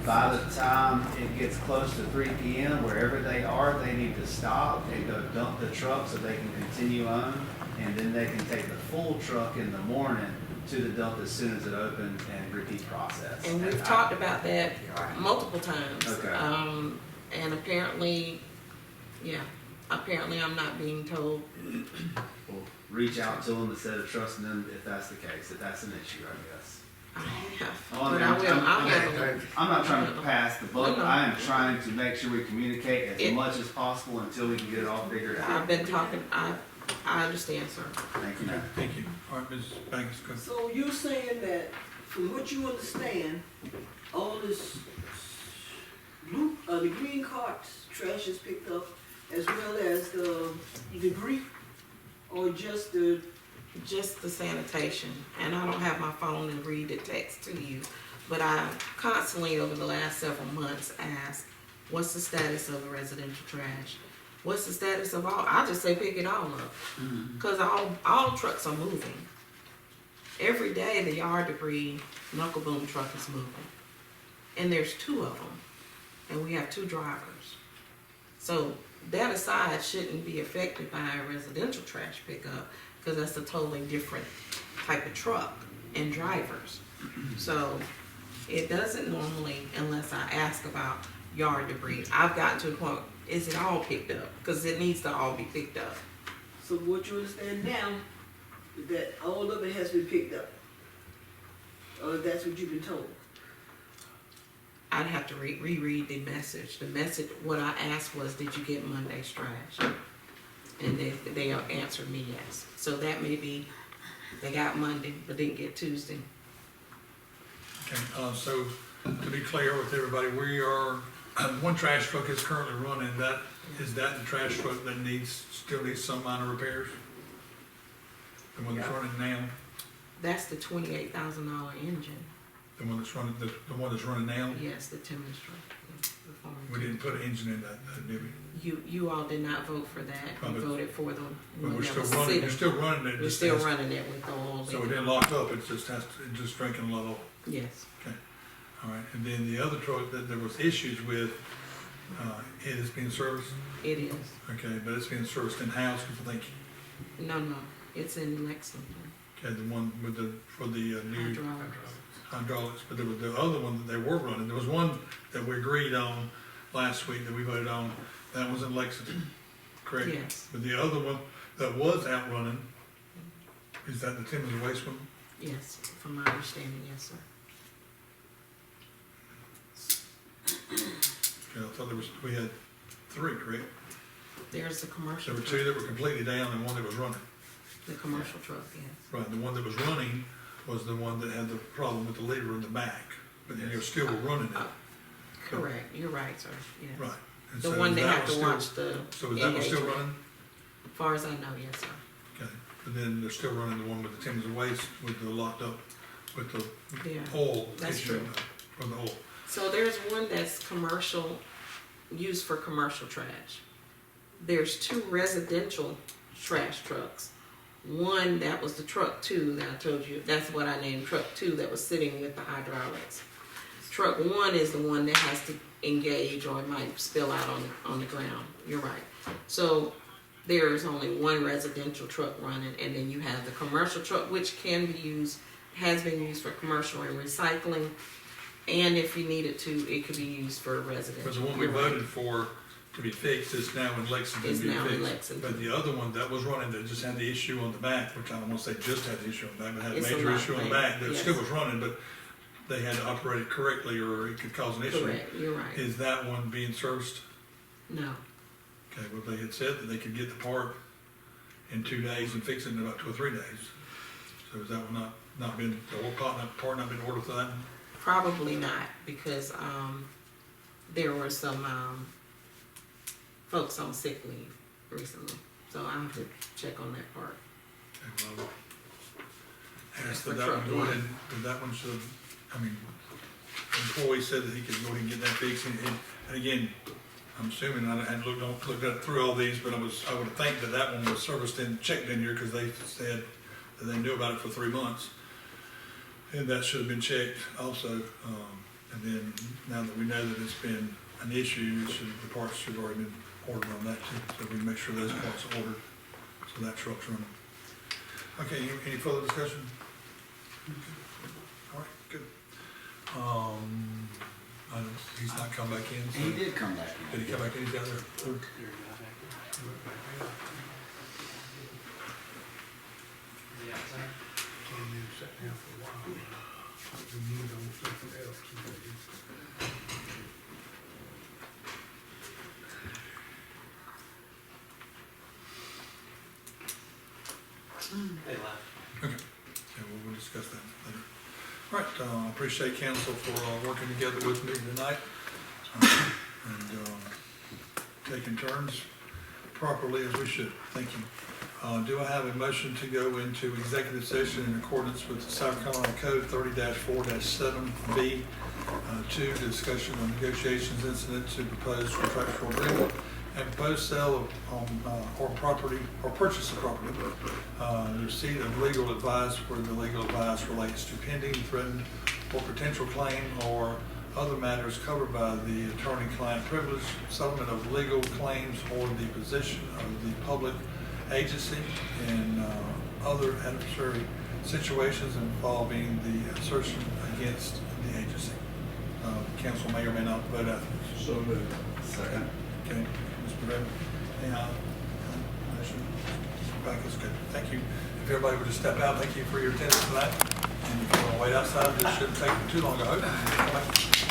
by the time it gets close to 3 p.m., wherever they are, they need to stop and go dump the truck so they can continue on, and then they can take the full truck in the morning to the dump as soon as it opens and repeat process. And we've talked about that multiple times. Okay. And apparently I'm not being told. Well, reach out to them instead of trusting them if that's the case, if that's an issue, I guess. I have, Well, but I will, I'll handle it. I'm not trying to pass the buck. No, no. I am trying to make sure we communicate as It- much as possible until we can get it all figured out. I've been talking, I understand, sir. Thank you, Okay, ma'am. thank you. All right, Ms. Banks, go. So you're saying that, from what you understand, all this blue, the green carts, trash is picked up, as well as the debris, or just the, Just the sanitation, and I don't have my phone to read the text to you, but I constantly over the last several months ask, what's the status of the residential trash? What's the status of all, I just say pick it all up, cause all trucks are moving. Every day the yard debris knuckle boom truck is moving, and there's 2 of them, and we have 2 drivers. So that aside shouldn't be affected by a residential trash pickup, because that's a totally different type of truck and drivers. So it doesn't normally, unless I ask about yard debris. I've gotten to the point, is it all picked up? Because it needs to all be picked up. so what you understand now, is that all of it has been picked up? Or that's what you've been told? I'd have to reread the message. The message, what I asked was, did you get Monday's trash? And they answered me yes. So that may be, they got Monday, but didn't get Tuesday. Okay, so to be clear with everybody, we are, one trash truck is currently running, is that the trash truck that still needs some minor repairs? The one that's running now, That's the $28,000 engine. the one that's running now? Yes, the Timmons truck. Yes, the farm. We didn't put an engine in that, did we? You all did not vote for that. Oh, You but- voted for the But one we're that still was running, sitting. you're still running it. We're just still has- running it with the oil. So it in it. didn't lock up, it's just drinking a lot of oil. Yes, All right, and then the other truck that there was issues with, it is being serviced, it is. okay, but it's being serviced in-house, because I think, No, it's in Lexington. okay, the one with for the new Hydraulics. hydraulics, but there was the other one that they were running, there was one that we agreed on last week that we voted on, that was in Lexington, correct? Yes, But the other one that was out running, is that the Timmons and Waste one? yes, from my understanding, yes, sir. Okay, I thought we had three, correct? There's the commercial There were truck. two that were completely down and one that was running. The commercial truck, yes. Right, the one that was running was the one that had the problem with the leader in the back, but then you're still running it. Correct, you're right, sir, yes. Right. And The so one they that have was to still- watch the So is that one still engagement. running? As far as I know, yes, sir. Okay, but then they're still running the one with the Timbers and Waste with the locked up, with the Yeah, oil that's issue true. from the oil. So there's one that's commercial, used for commercial trash. There's two residential trash trucks. One, that was the truck two that I told you, that's what I named truck two, that was sitting with the hydraulics. Truck one is the one that has to engage or it might spill out on the ground, you're right. So there's only one residential truck running, and then you have the commercial truck, which can be used, has been used for commercial and recycling. And if you needed to, it could be used for residential. But the one we You're right. voted for to be fixed is now in Lexington Is being now in fixed. Lexington. But the other one that was running, that just had the issue on the back, which I don't want to say just had the issue on the back, but had a It's a major lot issue on the thing, back, that yes. still was running, but they had to operate it correctly or it could cause an issue. Correct, you're right. Is that one being serviced? No, Okay, well, they had said that they could get the part in 2 days and fix it in about 2 or 3 days. So is that one not been, the whole part not been ordered for that one? probably not, because there were some folks on sick leave recently. So I have to check on that part. Okay, well, asked For that that truck one go one. ahead, that one should, I mean, the employee said that he could go ahead and get that fixed, and again, I'm assuming, I hadn't looked through all these, but I would think that that one was serviced and checked in here, because they said that they knew about it for 3 months. And that should have been checked also, and then now that we know that it's been an issue, the parts should have already been ordered on that too, so we can make sure those parts are ordered, so that truck's running. Okay, any further discussion? All right, good. I don't, he's not come back in, so. He did come back in. Did he come back in? He's down there. Came in, sat down for a while. We moved on to something else. Okay, we'll discuss that later. All right, I appreciate council for working together with me tonight, and taking turns properly as we should. Thank you. Do I have a motion to go into executive session in accordance with the South Carolina Code 30-4-7B, to discussion of negotiations incident to proposed contractual agreement and proposed sale of, or property, or purchase of property, receipt of legal advice where the legal advice relates to pending, threatened, or potential claim or other matters covered by the attorney-client privilege, settlement of legal claims or the position of the public agency, and other adversary situations involving the assertion against the agency. Council may or may not vote afterwards. So moved. Second. Okay, Mr. Redmond, motion, back is good. Thank you. If everybody would just step out, thank you for your attendance tonight. And if you want to wait outside, this shouldn't take too long, I hope.